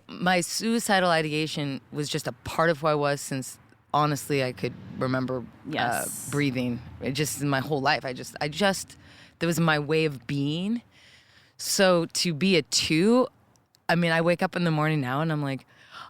S4: my suicidal ideation was just a part of who I was since honestly I could remember breathing. It just in my whole life. I just that was my way of being. So to be a 2, I mean, I wake up in the morning now and I'm like,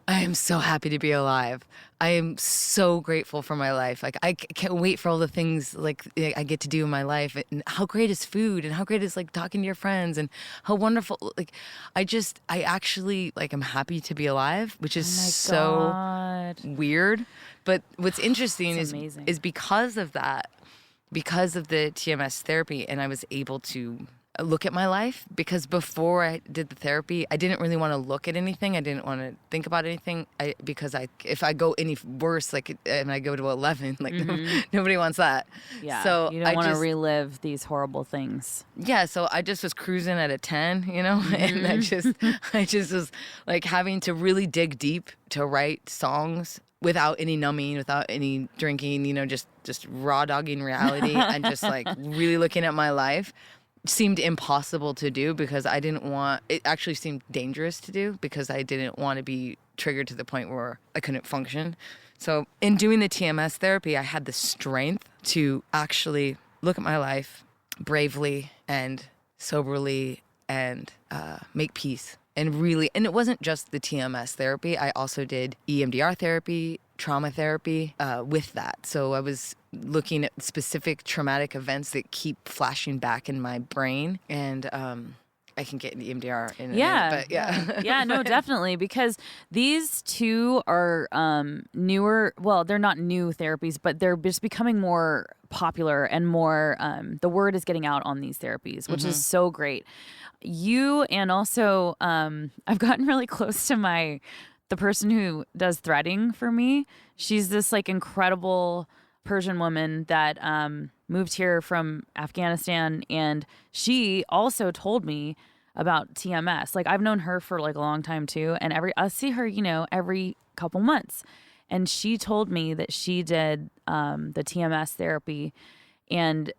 S4: I am so happy to be alive. I am so grateful for my life. Like I can't wait for all the things like I get to do in my life. And how great is food, and how great is like talking to your friends, and how wonderful. Like I actually like I'm happy to be alive, which is so weird. But what's interesting is because of that, because of the TMS therapy, and I was able to look at my life, because before I did the therapy, I didn't really want to look at anything. I didn't want to think about anything because if I go any worse, like, and I go to 11, like nobody wants that.
S3: Yeah.
S4: So
S3: you don't want to relive these horrible things.
S4: Yeah. So I just was cruising at a 10, and I just was like having to really dig deep to write songs without any numbing, without any drinking, just raw dogging reality and just like really looking at my life. Seemed impossible to do because it actually seemed dangerous to do because I didn't want to be triggered to the point where I couldn't function. So in doing the TMS therapy, I had the strength to actually look at my life bravely and soberly and make peace. And it wasn't just the TMS therapy. I also did EMDR therapy, trauma therapy with that. So I was looking at specific traumatic events that keep flashing back in my brain. And I can get into EMDR in a minute, but yeah.
S3: Yeah, no, definitely. Because these 2 are newer. Well, they're not new therapies, but they're just becoming more popular and more, the word is getting out on these therapies, which is so great. You and also I've gotten really close to the person who does threading for me. She's this like incredible Persian woman that moved here from Afghanistan, and she also told me about TMS. Like I've known her for like a long time too, and I see her, every couple months, and she told me that she did the TMS therapy, and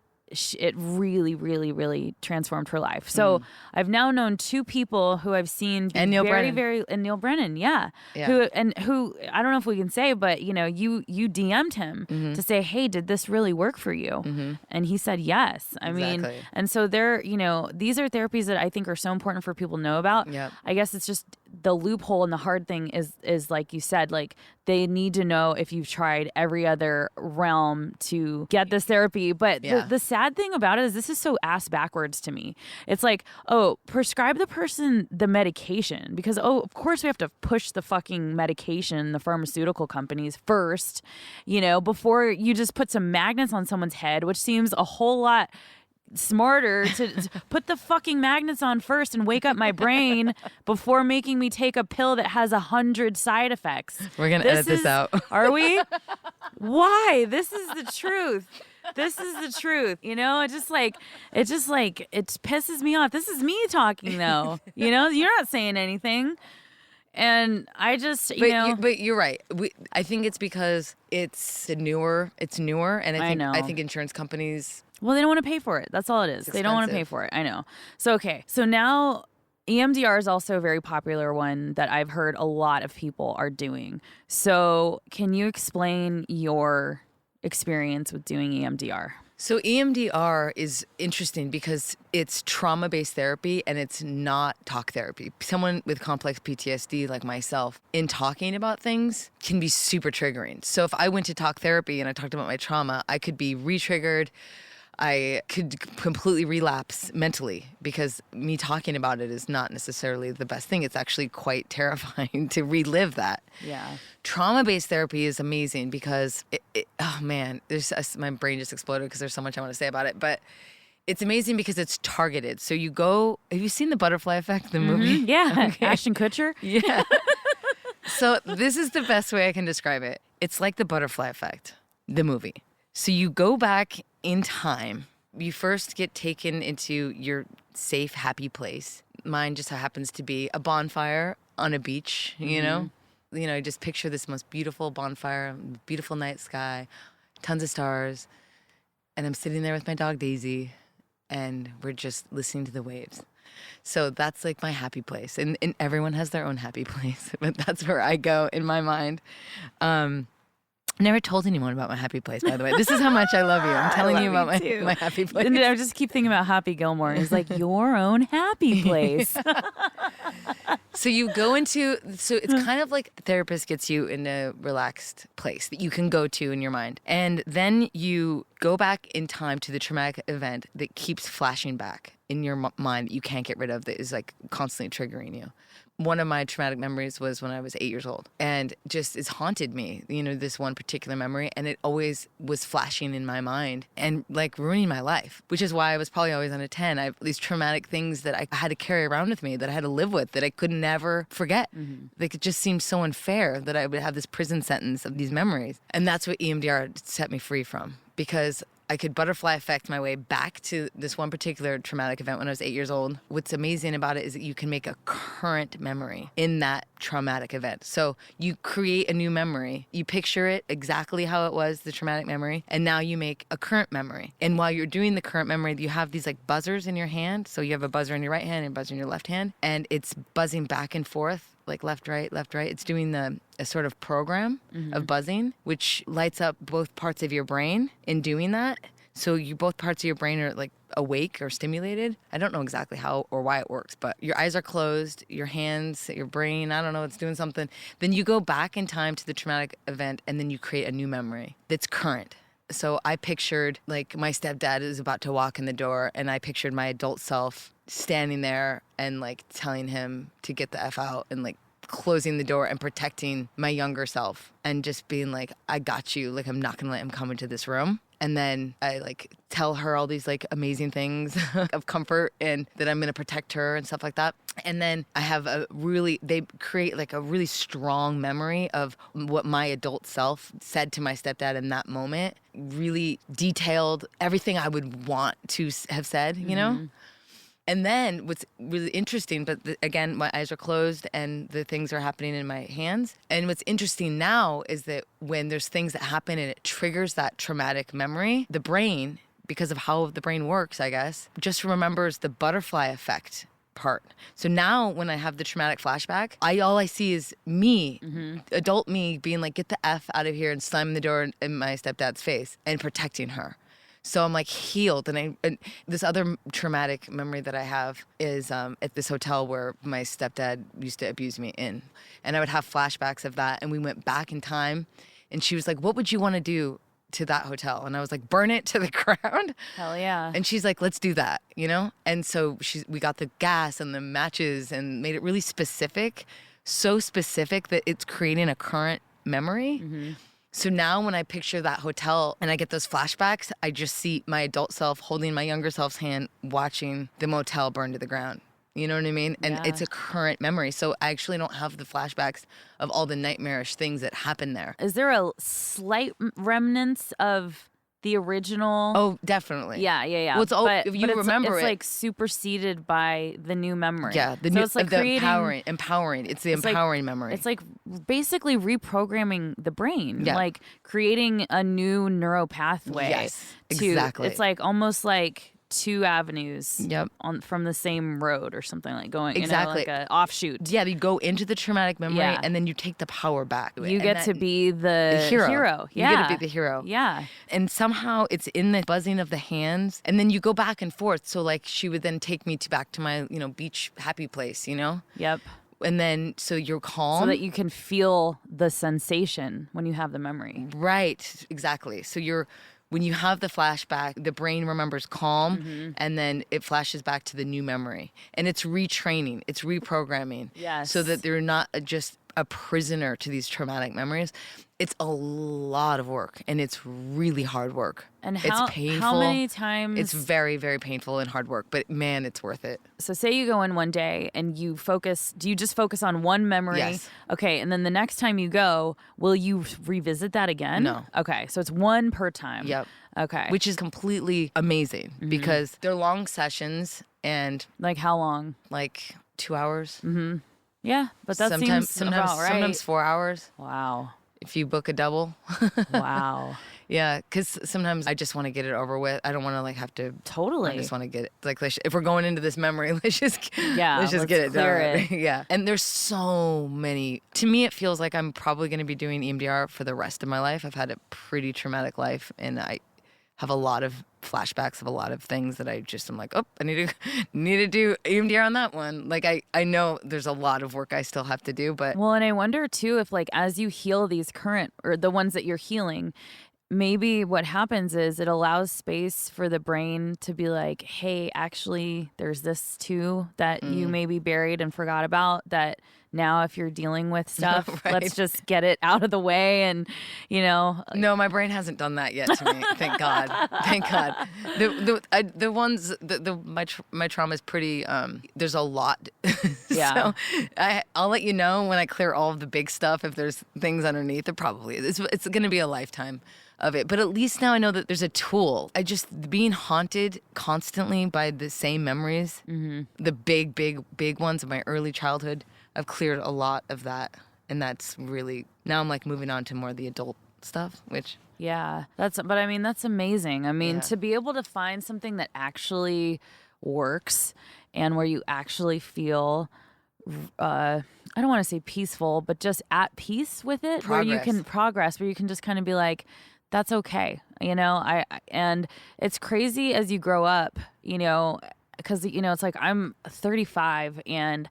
S3: it really, really, really transformed her life. So I've now known 2 people who I've seen
S4: and Neil Brennan.
S3: and Neil Brennan, who I don't know if we can say, but you DM'd him to say, hey, did this really work for you? And he said yes. I mean, and so these are therapies that I think are so important for people to know about.
S4: Yep.
S3: I guess it's just the loophole and the hard thing is like you said, like they need to know if you've tried every other realm to get this therapy. But the sad thing about it is this is so ass backwards to me. It's like, oh, prescribe the person the medication because, of course we have to push the fucking medication, the pharmaceutical companies first, before you just put some magnets on someone's head, which seems a whole lot smarter to put the fucking magnets on first and wake up my brain before making me take a pill that has 100 side effects.
S4: We're gonna edit this out.
S3: Are we? Why? This is the truth. This is the truth. It pisses me off. This is me talking though. You're not saying anything. And I just,
S4: but you're right. I think it's because it's newer, and I think insurance companies.
S3: Well, they don't want to pay for it. That's all it is. They don't want to pay for it. I know. So, okay. So now EMDR is also a very popular one that I've heard a lot of people are doing. So can you explain your experience with doing EMDR?
S4: So EMDR is interesting because it's trauma-based therapy and it's not talk therapy. Someone with complex PTSD like myself, in talking about things can be super triggering. So if I went to talk therapy and I talked about my trauma, I could be re-triggered. I could completely relapse mentally because me talking about it is not necessarily the best thing. It's actually quite terrifying to relive that.
S3: Yeah.
S4: Trauma-based therapy is amazing because, oh man, my brain just exploded because there's so much I want to say about it. But it's amazing because it's targeted. So you go, have you seen The Butterfly Effect, the movie?
S3: Yeah.
S4: Okay.
S3: Ashton Kutcher.
S4: Yeah. So this is the best way I can describe it. It's like The Butterfly Effect, the movie. So you go back in time. You first get taken into your safe, happy place. Mine just happens to be a bonfire on a beach, you know? You know, just picture this most beautiful bonfire, beautiful night sky, tons of stars. And I'm sitting there with my dog Daisy, and we're just listening to the waves. So that's like my happy place. And everyone has their own happy place, but that's where I go in my mind. Never told anyone about my happy place, by the way. This is how much I love you. I'm telling you about my happy place.
S3: And I just keep thinking about Happy Gilmore. He's like, your own happy place.
S4: So you go into, so it's kind of like the therapist gets you in a relaxed place that you can go to in your mind. And then you go back in time to the traumatic event that keeps flashing back in your mind that you can't get rid of, that is like constantly triggering you. One of my traumatic memories was when I was 8 years old, and just it's haunted me, you know, this one particular memory, and it always was flashing in my mind and like ruining my life, which is why I was probably always on a 10. I have these traumatic things that I had to carry around with me, that I had to live with, that I could never forget. Like, it just seemed so unfair that I would have this prison sentence of these memories. And that's what EMDR set me free from, because I could butterfly effect my way back to this one particular traumatic event when I was 8 years old. What's amazing about it is that you can make a current memory in that traumatic event. So you create a new memory, you picture it exactly how it was, the traumatic memory, and now you make a current memory. And while you're doing the current memory, you have these like buzzers in your hand. So you have a buzzer in your right hand and a buzzer in your left hand, and it's buzzing back and forth, like left, right, left, right. It's doing a sort of program of buzzing, which lights up both parts of your brain in doing that. So both parts of your brain are like awake or stimulated. I don't know exactly how or why it works, but your eyes are closed, your hands, your brain, I don't know, it's doing something. Then you go back in time to the traumatic event, and then you create a new memory that's current. So I pictured like my stepdad is about to walk in the door, and I pictured my adult self standing there and like telling him to get the F out, and like closing the door and protecting my younger self, and just being like, I got you. Like, I'm not going to let him come into this room. And then I like tell her all these like amazing things of comfort, and that I'm going to protect her and stuff like that. And then I have they create like a really strong memory of what my adult self said to my stepdad in that moment. Really detailed everything I would want to have said, you know? And then what's really interesting, but again, my eyes are closed and the things are happening in my hands. And what's interesting now is that when there's things that happen and it triggers that traumatic memory, the brain, because of how the brain works, I guess, just remembers the butterfly effect part. So now when I have the traumatic flashback, all I see is me, adult me, being like, get the F out of here, and slamming the door in my stepdad's face and protecting her. So I'm like healed. And this other traumatic memory that I have is at this hotel where my stepdad used to abuse me in. And I would have flashbacks of that. And we went back in time, and she was like, what would you want to do to that hotel? And I was like, burn it to the ground.
S3: Hell yeah.
S4: And she's like, let's do that, you know? And so we got the gas and the matches and made it really specific, so specific that it's creating a current memory. So now when I picture that hotel and I get those flashbacks, I just see my adult self holding my younger self's hand, watching the motel burn to the ground. You know what I mean? And it's a current memory. So I actually don't have the flashbacks of all the nightmarish things that happen there.
S3: Is there a slight remnants of the original?
S4: Oh, definitely.
S3: Yeah.
S4: Well, if you remember
S3: it's like superseded by the new memory.
S4: Yeah,
S3: it's like
S4: empowering. It's the empowering memory.
S3: It's like basically reprogramming the brain,
S4: Yeah.
S3: like creating a new neural pathway.
S4: Yes, exactly.
S3: It's like almost like two avenues
S4: Yep.
S3: from the same road or something, like going,
S4: Exactly.
S3: like a offshoot.
S4: Yeah, you go into the traumatic memory
S3: Yeah.
S4: and then you take the power back.
S3: You get to be the
S4: hero.
S3: Yeah.
S4: You get to be the hero.
S3: Yeah.
S4: And somehow it's in the buzzing of the hands. And then you go back and forth. So like she would then take me back to my, beach happy place,
S3: Yep.
S4: And then so you're calm.
S3: So that you can feel the sensation when you have the memory.
S4: Right, exactly. So when you have the flashback, the brain remembers calm and then it flashes back to the new memory. And it's retraining, it's reprogramming.
S3: Yes.
S4: So that they're not just a prisoner to these traumatic memories. It's a lot of work and it's really hard work.
S3: And
S4: it's painful.
S3: How many times?
S4: It's very, very painful and hard work, but man, it's worth it.
S3: So say you go in one day and do you just focus on one memory?
S4: Yes.
S3: Okay, and then the next time you go, will you revisit that again?
S4: No.
S3: Okay, so it's one per time.
S4: Yep.
S3: Okay.
S4: Which is completely amazing because they're long sessions and
S3: like how long?
S4: like 2 hours.
S3: Yeah, but that seems about right.
S4: Sometimes 4 hours
S3: Wow.
S4: if you book a double.
S3: Wow.
S4: Yeah, because sometimes I just want to get it over with. I don't want to have to.
S3: Totally.
S4: I just want to get it. If we're going into this memory, let's just
S3: let's
S4: get it
S3: clear
S4: done.
S3: it.
S4: Yeah, and there's so many. To me, it feels like I'm probably going to be doing EMDR for the rest of my life. I've had a pretty traumatic life, and I have a lot of flashbacks of a lot of things that I'm like, oh, I need to do EMDR on that one. Like I know there's a lot of work I still have to do, but
S3: Well, and I wonder too if as you heal these current or the ones that you're healing, maybe what happens is it allows space for the brain to be like, hey, actually, there's this too that you maybe buried and forgot about that now if you're dealing with stuff,
S4: Right.
S3: let's just get it out of the way and,
S4: No, my brain hasn't done that yet to me. Thank God. Thank God. My trauma is pretty. There's a lot.
S3: Yeah.
S4: So I'll let you know when I clear all of the big stuff. If there's things underneath, it probably it's going to be a lifetime of it. But at least now I know that there's a tool. Being haunted constantly by the same memories, the big ones of my early childhood. I've cleared a lot of that, and that's really now I'm moving on to more of the adult stuff, which
S3: Yeah, that's amazing. I mean,
S4: Yeah.
S3: to be able to find something that actually works and where you actually feel, I don't want to say peaceful, but just at peace with it, where you can progress, where you can just kind of be like, that's okay. And it's crazy as you grow up, because, it's like I'm 35 and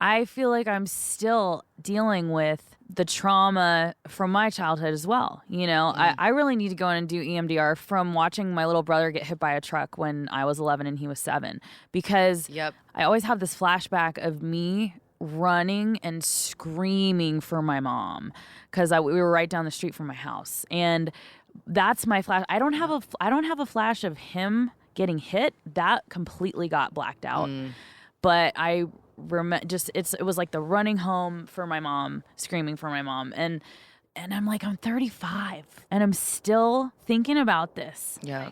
S3: I feel like I'm still dealing with the trauma from my childhood as well. I really need to go in and do EMDR from watching my little brother get hit by a truck when I was 11 and he was 7, because I always have this flashback of me running and screaming for my mom because we were right down the street from my house. And that's my flash. I don't have a flash of him getting hit. That completely got blacked out. But I it was like the running home for my mom, screaming for my mom, and I'm like, I'm 35 and I'm still thinking about this.
S4: Yeah.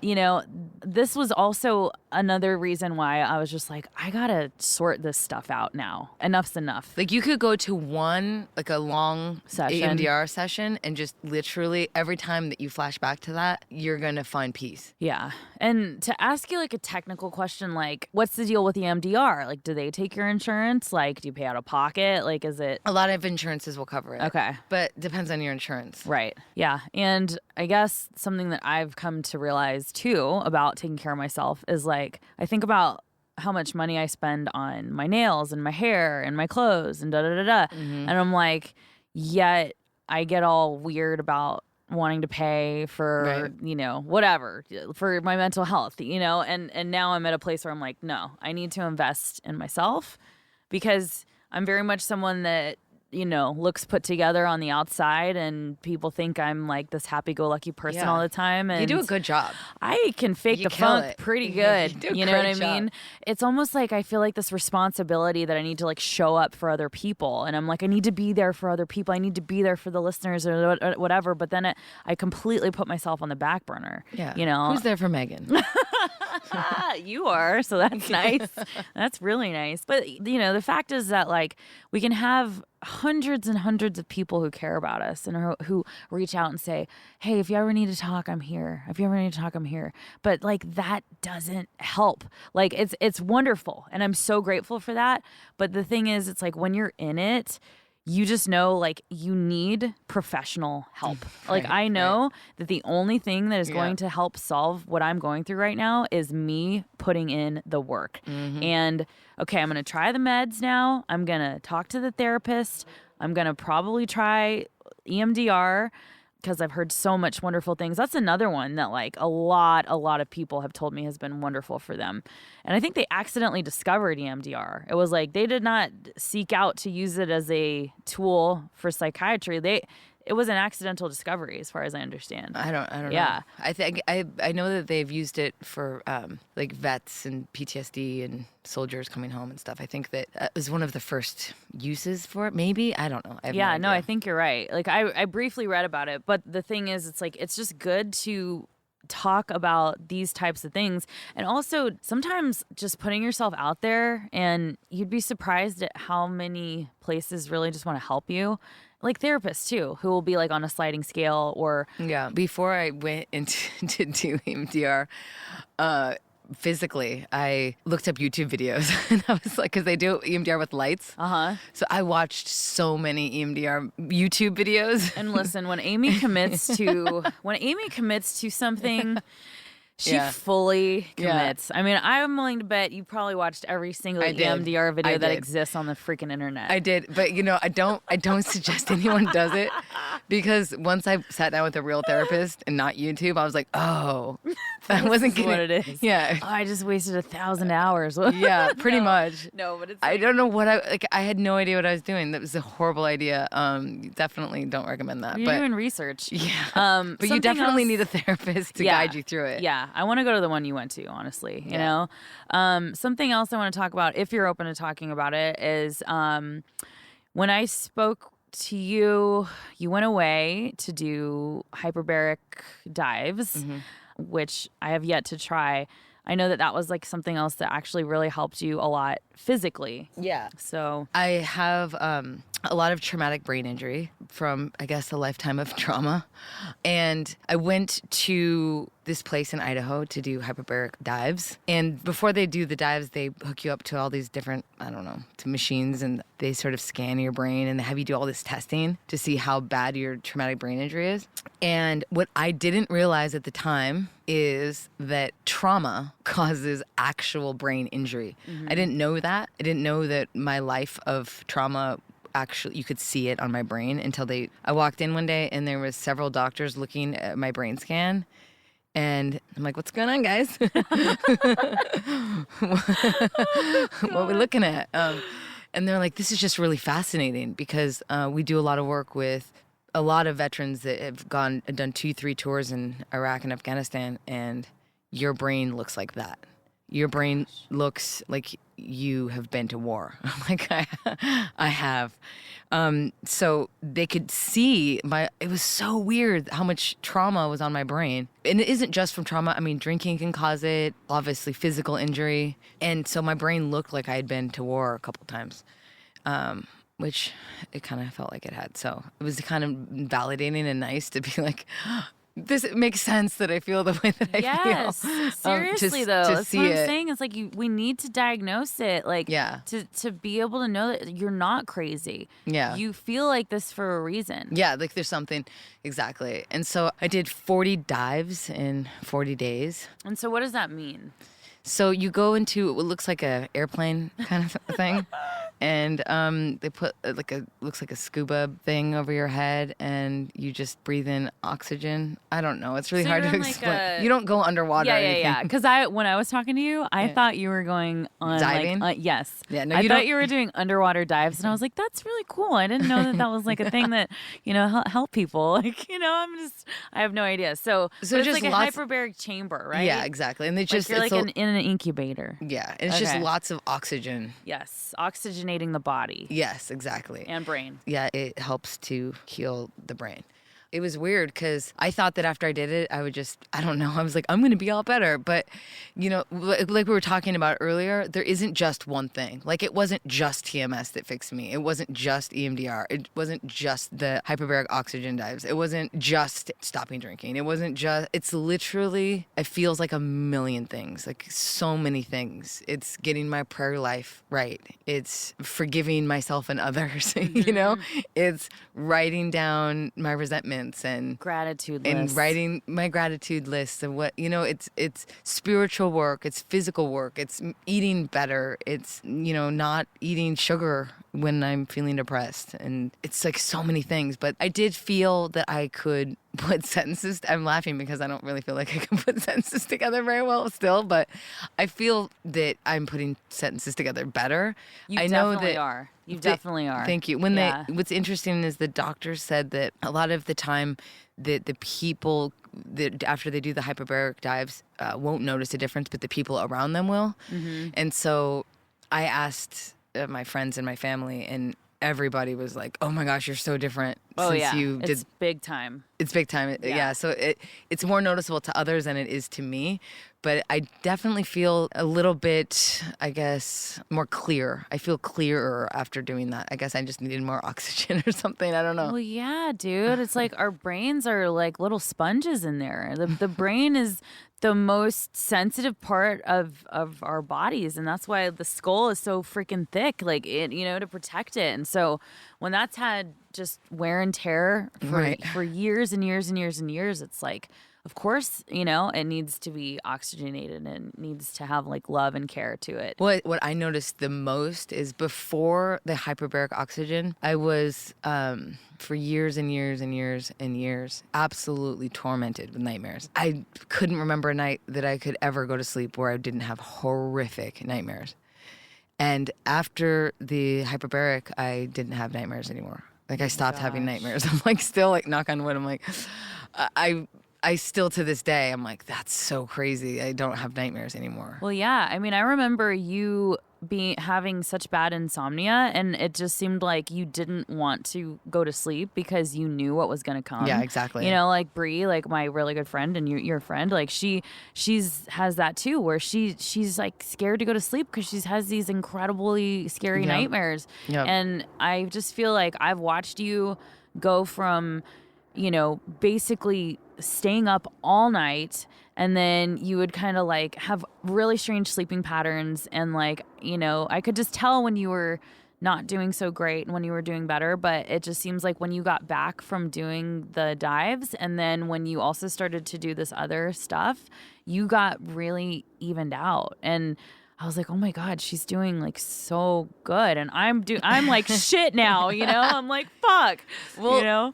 S3: This was also another reason why I was just like, I gotta sort this stuff out now. Enough's enough.
S4: you could go to one a long
S3: Session.
S4: EMDR session and just literally every time that you flash back to that, you're gonna find peace.
S3: Yeah. And to ask you a technical question, what's the deal with the EMDR? Do they take your insurance? Do you pay out of pocket? Is it?
S4: A lot of insurances will cover it.
S3: Okay.
S4: But depends on your insurance.
S3: Right. Yeah. And I guess something that I've come to realize too about taking care of myself is I think about how much money I spend on my nails and my hair and my clothes and And I'm like, yet I get all weird about wanting to pay for, whatever, for my mental health, and now I'm at a place where I'm like, no, I need to invest in myself because I'm very much someone that, looks put together on the outside and people think I'm this happy-go-lucky person
S4: Yeah.
S3: all the time. And
S4: You do a good job.
S3: I can fake
S4: You
S3: the
S4: kill
S3: funk
S4: it.
S3: pretty good.
S4: You do a
S3: You know what I
S4: great job.
S3: mean? It's almost like I feel this responsibility that I need to show up for other people. And I'm like, I need to be there for other people. I need to be there for the listeners or whatever. But then I completely put myself on the back burner.
S4: Yeah.
S3: You know?
S4: Who's there for Megan?
S3: You are, so that's nice. That's really nice. But, the fact is that, we can have hundreds and hundreds of people who care about us and who reach out and say, hey, if you ever need to talk, I'm here. If you ever need to talk, I'm here. But, that doesn't help. It's wonderful, and I'm so grateful for that. But the thing is, it's when you're in it, you just know, you need professional help. I know that the only thing that is going to help solve what I'm going through right now is me putting in the work. And, okay, I'm going to try the meds now. I'm going to talk to the therapist. I'm going to probably try EMDR because I've heard so much wonderful things. That's another one that a lot of people have told me has been wonderful for them. And I think they accidentally discovered EMDR. It was they did not seek out to use it as a tool for psychiatry. It was an accidental discovery, as far as I understand.
S4: I don't know.
S3: Yeah.
S4: I think I know that they've used it for vets and PTSD and soldiers coming home and stuff. I think that was one of the first uses for it. Maybe, I don't know.
S3: I think you're right. I briefly read about it, but the thing is, it's just good to talk about these types of things, and also sometimes just putting yourself out there, and you'd be surprised at how many places really just want to help you. Therapists too, who will be on a sliding scale or...
S4: Yeah. Before I went into to do EMDR, physically, I looked up YouTube videos and I was because they do EMDR with lights. So I watched so many EMDR YouTube videos.
S3: And listen, when Aimee commits to something, she fully commits. I mean, I'm willing to bet you probably watched every single EMDR video that exists on the freaking internet.
S4: I did, but I don't suggest anyone does it, because once I sat down with a real therapist and not YouTube, I was like, oh, I wasn't getting
S3: what it is.
S4: Yeah.
S3: Oh, I just wasted 1,000 hours.
S4: Yeah, pretty much.
S3: No, but it's
S4: I don't know what I had no idea what I was doing. That was a horrible idea. Definitely don't recommend that.
S3: You're doing research.
S4: Yeah. But you definitely need a therapist to guide you through it.
S3: Yeah. I want to go to the one you went to, honestly. You know? Something else I want to talk about, if you're open to talking about it, is when I spoke to you, you went away to do hyperbaric dives, which I have yet to try. I know that was something else that actually really helped you a lot physically.
S4: Yeah.
S3: So
S4: I have a lot of traumatic brain injury from, I guess, a lifetime of trauma. And I went to this place in Idaho to do hyperbaric dives. And before they do the dives, they hook you up to all these different, to machines, and they sort of scan your brain and they have you do all this testing to see how bad your traumatic brain injury is. And what I didn't realize at the time is that trauma causes actual brain injury. I didn't know that. I didn't know that my life of trauma, actually, you could see it on my brain until I walked in one day and there was several doctors looking at my brain scan. And I'm like, what's going on, guys? What are we looking at? And they're like, this is just really fascinating, because we do a lot of work with a lot of veterans that have done 2-3 tours in Iraq and Afghanistan, and your brain looks like that. Your brain looks like you have been to war. I'm like, I have. So they could see it was so weird how much trauma was on my brain. And it isn't just from trauma. I mean, drinking can cause it, obviously physical injury. And so my brain looked like I had been to war a couple times, which it kind of felt like it had. So it was kind of validating and nice to be like, this makes sense that I feel the way that I feel.
S3: Yes, seriously though,
S4: to
S3: that's
S4: see
S3: what I'm
S4: it.
S3: saying. It's we need to diagnose it, to be able to know that you're not crazy.
S4: Yeah,
S3: you feel like this for a reason.
S4: Yeah, there's something, exactly. And so I did 40 dives in 40 days.
S3: And so what does that mean?
S4: So you go into what looks like a airplane kind of thing, and they put looks like a scuba thing over your head, and you just breathe in oxygen. I don't know. It's really hard to explain. You don't go underwater.
S3: Yeah. Because when I was talking to you, I thought you were going on
S4: diving.
S3: Yes.
S4: Yeah. No,
S3: I thought you were doing underwater dives, and I was like, that's really cool. I didn't know that was a thing that help people. I have no idea. So it's
S4: just
S3: a hyperbaric chamber, right?
S4: Yeah, exactly. And they just
S3: you're in an incubator.
S4: Yeah, and it's just lots of oxygen.
S3: Yes, oxygenating the body.
S4: Yes, exactly.
S3: And brain.
S4: Yeah, it helps to heal the brain. It was weird because I thought that after I did it, I would just, I don't know, I was like, I'm going to be all better. But, you know, like we were talking about earlier, there isn't just one thing. Like, it wasn't just TMS that fixed me. It wasn't just EMDR. It wasn't just the hyperbaric oxygen dives. It wasn't just stopping drinking. It wasn't just, it's literally, it feels like a million things, like so many things. It's getting my prayer life right. It's forgiving myself and others, you know? It's writing down my resentments and
S3: Gratitude
S4: and
S3: lists.
S4: writing my gratitude lists and what, you know, it's spiritual work, it's physical work, it's eating better, it's, you know, not eating sugar when I'm feeling depressed, and it's like so many things. But I did feel that I could put sentences. I'm laughing because I don't really feel like I can put sentences together very well still, but I feel that I'm putting sentences together better.
S3: You
S4: I know
S3: definitely
S4: that
S3: are. You definitely are.
S4: Thank you. What's interesting is the doctors said that a lot of the time that the people that after they do the hyperbaric dives won't notice a difference, but the people around them will. And so I asked my friends and my family, and everybody was like, "Oh my gosh, you're so different since you did."
S3: It's big time.
S4: It's big time. Yeah. So it's more noticeable to others than it is to me. But I definitely feel a little bit, I guess, more clear. I feel clearer after doing that. I guess I just needed more oxygen or something. I don't know.
S3: Well, yeah, dude. It's like our brains are like little sponges in there. The brain is the most sensitive part of our bodies, and that's why the skull is so freaking thick, like it, you know, to protect it. And so when that's had just wear and tear for years and years and years and years, it's like, of course, you know, it needs to be oxygenated and needs to have like love and care to it.
S4: What I noticed the most is before the hyperbaric oxygen, I was for years and years and years and years absolutely tormented with nightmares. I couldn't remember a night that I could ever go to sleep where I didn't have horrific nightmares. And after the hyperbaric, I didn't have nightmares anymore. Like, I stopped having nightmares. I'm like, still, like, knock on wood, I'm like, I still to this day, I'm like, that's so crazy. I don't have nightmares anymore.
S3: Well, yeah. I mean, I remember you having such bad insomnia, and it just seemed like you didn't want to go to sleep because you knew what was going to come.
S4: Yeah, exactly.
S3: You know, like Bree, like my really good friend and your friend, like she's has that too, where she's like scared to go to sleep because she has these incredibly scary nightmares.
S4: Yep.
S3: And I just feel like I've watched you go from, you know, basically staying up all night, and then you would kind of like have really strange sleeping patterns, and like, you know, I could just tell when you were not doing so great and when you were doing better. But it just seems like when you got back from doing the dives, and then when you also started to do this other stuff, you got really evened out. And I was like, oh my God, she's doing like so good. And I'm like shit now, you know? I'm like, fuck. Well, you know?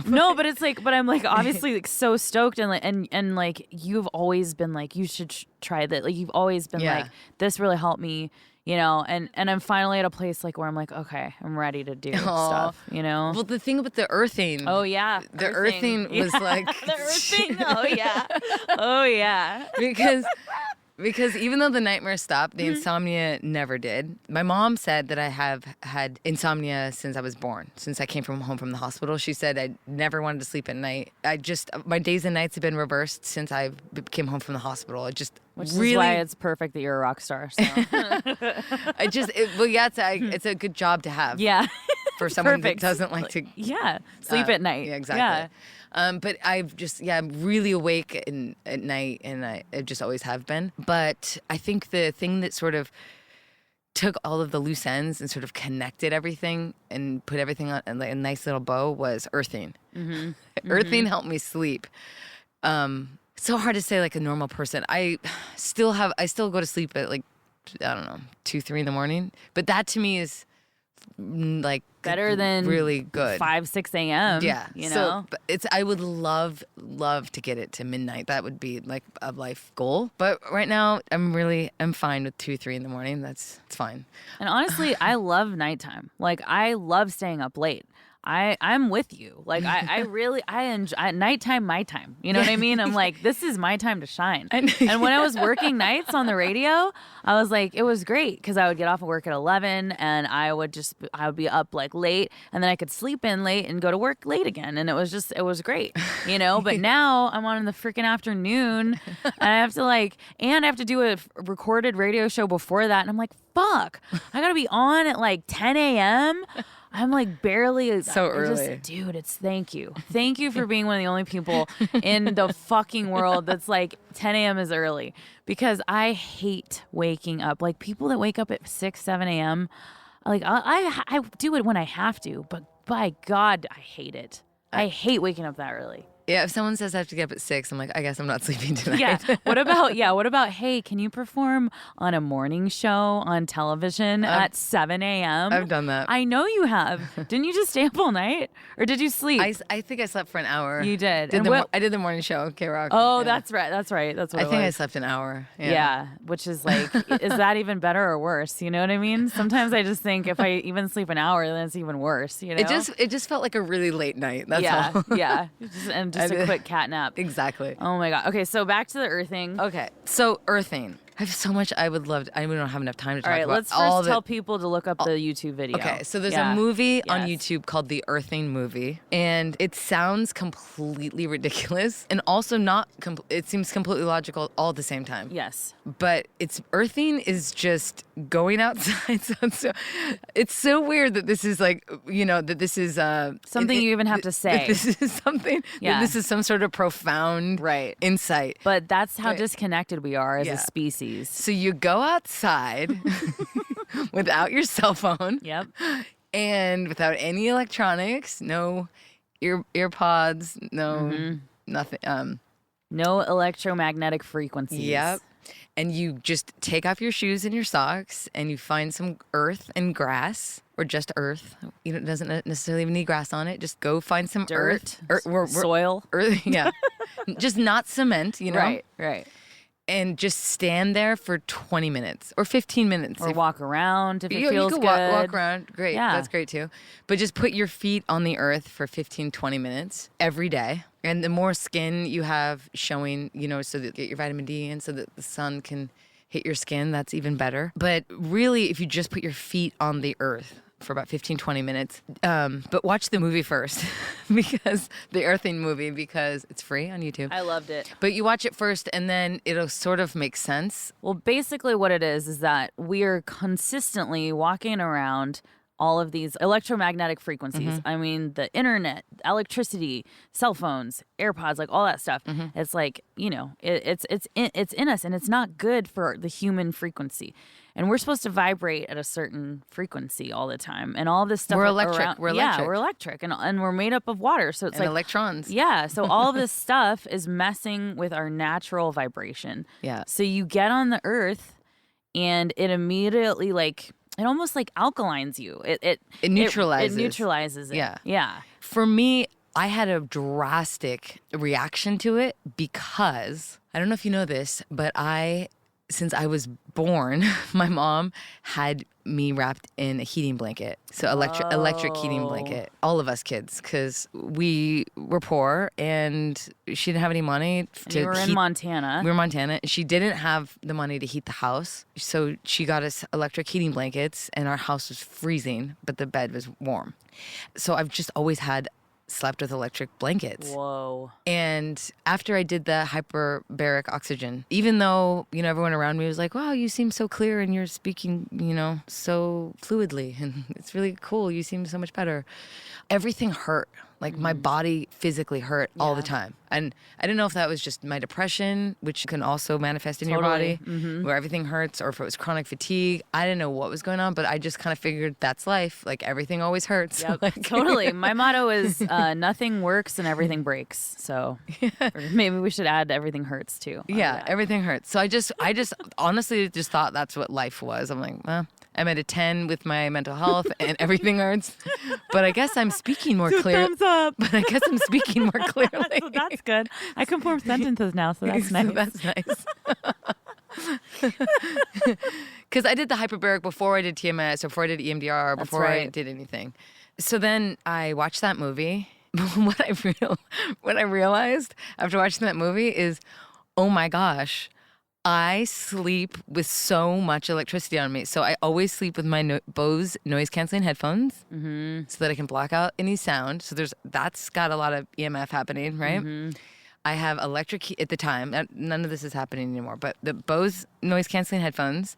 S3: No, but it's like, but I'm like obviously like so stoked, and like, and like you've always been like, you should try that. Like, you've always been like, this really helped me, you know? And I'm finally at a place like where I'm like, okay, I'm ready to do stuff, you know?
S4: Well, the thing about the earthing.
S3: Oh yeah.
S4: The earthing was like.
S3: The earthing. Oh yeah. Oh yeah.
S4: Because even though the nightmares stopped, the insomnia never did. My mom said that I have had insomnia since I was born, since I came home from the hospital. She said I never wanted to sleep at night. My days and nights have been reversed since I came home from the hospital.
S3: Which
S4: really,
S3: is why it's perfect that you're a rock star. So.
S4: It's a good job to have.
S3: Yeah.
S4: For someone
S3: Perfect.
S4: that doesn't like to
S3: sleep at night.
S4: Yeah, exactly. Yeah. But I'm really awake at night, and I just always have been. But I think the thing that sort of took all of the loose ends and sort of connected everything and put everything on a nice little bow was earthing. Earthing helped me sleep. So hard to say like a normal person. I still go to sleep at like, I don't know, 2-3 in the morning. But that to me is like
S3: better than
S4: really good
S3: 5-6 a.m.
S4: Yeah,
S3: you know.
S4: So I would love to get it to midnight. That would be like a life goal. But right now I'm fine with 2-3 in the morning. It's fine.
S3: And honestly, I love nighttime. Like, I love staying up late. I'm with you. Like I really enjoy nighttime, my time. You know what I mean? I'm like, this is my time to shine. And when I was working nights on the radio, I was like, it was great because I would get off of work at 11 and I would be up like late and then I could sleep in late and go to work late again. And it was great, you know? But now I'm on in the freaking afternoon and I have to do a recorded radio show before that. And I'm like, fuck, I got to be on at like 10 a.m. I'm like barely
S4: so early.
S3: Dude, thank you. Thank you for being one of the only people in the fucking world that's like 10 a.m. is early because I hate waking up. Like people that wake up at 6, 7 a.m. Like I do it when I have to, but by God, I hate it. I hate waking up that early.
S4: Yeah, if someone says I have to get up at 6, I'm like, I guess I'm not sleeping tonight.
S3: Yeah. What about, hey, can you perform on a morning show on television at 7 a.m.?
S4: I've done that.
S3: I know you have. Didn't you just stay up all night? Or did you sleep?
S4: I think I slept for an hour.
S3: You did.
S4: I did the morning show, K-Rock.
S3: Oh,
S4: yeah.
S3: That's right. That's what it was.
S4: I think I slept an hour.
S3: Yeah, which is like, is that even better or worse? You know what I mean? Sometimes I just think if I even sleep an hour, then it's even worse, you know?
S4: It just felt like a really late night. That's all.
S3: Yeah. Just a quick cat nap.
S4: Exactly.
S3: Oh my God. Okay, so back to the earthing.
S4: Okay, so earthing. I have so much I would love to. I don't have enough time to talk about.
S3: All right, let's first tell people to look up the YouTube video.
S4: Okay, so there's a movie on YouTube called The Earthing Movie, and it sounds completely ridiculous, and also not. It seems completely logical all at the same time.
S3: Yes.
S4: But earthing is just going outside. It's so weird that this is like, that this is
S3: something you even have to say.
S4: This is something.
S3: Yeah.
S4: This is some sort of profound insight.
S3: But that's how disconnected we are as a species.
S4: So you go outside without your cell phone.
S3: Yep.
S4: And without any electronics, no earpods, no nothing.
S3: No electromagnetic frequencies.
S4: Yep. And you just take off your shoes and your socks and you find some earth and grass or just earth. It doesn't necessarily even need grass on it. Just go find some
S3: dirt,
S4: soil. Earth, yeah. Just not cement,
S3: Right.
S4: And just stand there for 20 minutes or 15 minutes.
S3: Or walk around if it feels
S4: you
S3: good.
S4: Walk around. Great.
S3: Yeah.
S4: That's great too. But just put your feet on the earth for 15, 20 minutes every day. And the more skin you have showing, so that you get your vitamin D in so that the sun can hit your skin, that's even better. But really, if you just put your feet on the earth for about 15, 20 minutes. But watch the movie first, because the earthing movie, because it's free on YouTube.
S3: I loved it.
S4: But you watch it first and then it'll sort of make sense.
S3: Well, basically what it is that we are consistently walking around all of these electromagnetic frequencies. I mean, the internet, electricity, cell phones, AirPods, like all that stuff. It's like, it's in us, and it's not good for the human frequency. And we're supposed to vibrate at a certain frequency all the time. And all this stuff.
S4: We're electric.
S3: Yeah, we're electric. And we're made up of water. So it's like
S4: electrons.
S3: Yeah. So all of this stuff is messing with our natural vibration.
S4: Yeah.
S3: So you get on the earth and it immediately it almost alkalines you. It
S4: neutralizes.
S3: It neutralizes it.
S4: Yeah.
S3: Yeah.
S4: For me, I had a drastic reaction to it because, I don't know if you know this, but since I was born, my mom had me wrapped in a heating blanket. So electric heating blanket. All of us kids, because we were poor and she didn't have any money to
S3: You were in Montana.
S4: We were in Montana. She didn't have the money to heat the house. So she got us electric heating blankets and our house was freezing, but the bed was warm. So I've just always slept with electric blankets.
S3: Whoa.
S4: And after I did the hyperbaric oxygen, even though, everyone around me was like, wow, you seem so clear and you're speaking, so fluidly and it's really cool. You seem so much better. Everything hurt. My body physically hurt all the time. And I didn't know if that was just my depression, which can also manifest in your body, where everything hurts, or if it was chronic fatigue. I didn't know what was going on, but I just kind of figured that's life. Everything always hurts.
S3: Yep. Totally. My motto is nothing works and everything breaks. So or maybe we should add everything hurts too.
S4: Yeah, everything hurts. So I just honestly just thought that's what life was. I'm like, well, I'm at a 10 with my mental health and everything hurts. But I guess I'm speaking more clearly.
S3: Thumbs up.
S4: But I guess I'm speaking more clearly.
S3: That's good. I can form sentences now, so that's nice.
S4: So that's nice. Because I did the hyperbaric before I did TMS, before I did EMDR, before I
S3: right.
S4: did anything. So then I watched that movie. What I realized after watching that movie is, oh my gosh, I sleep with so much electricity on me. So I always sleep with my Bose noise canceling headphones so that I can block out any sound. So that's got a lot of EMF happening, right? I have electric at the time. None of this is happening anymore. But the Bose noise canceling headphones,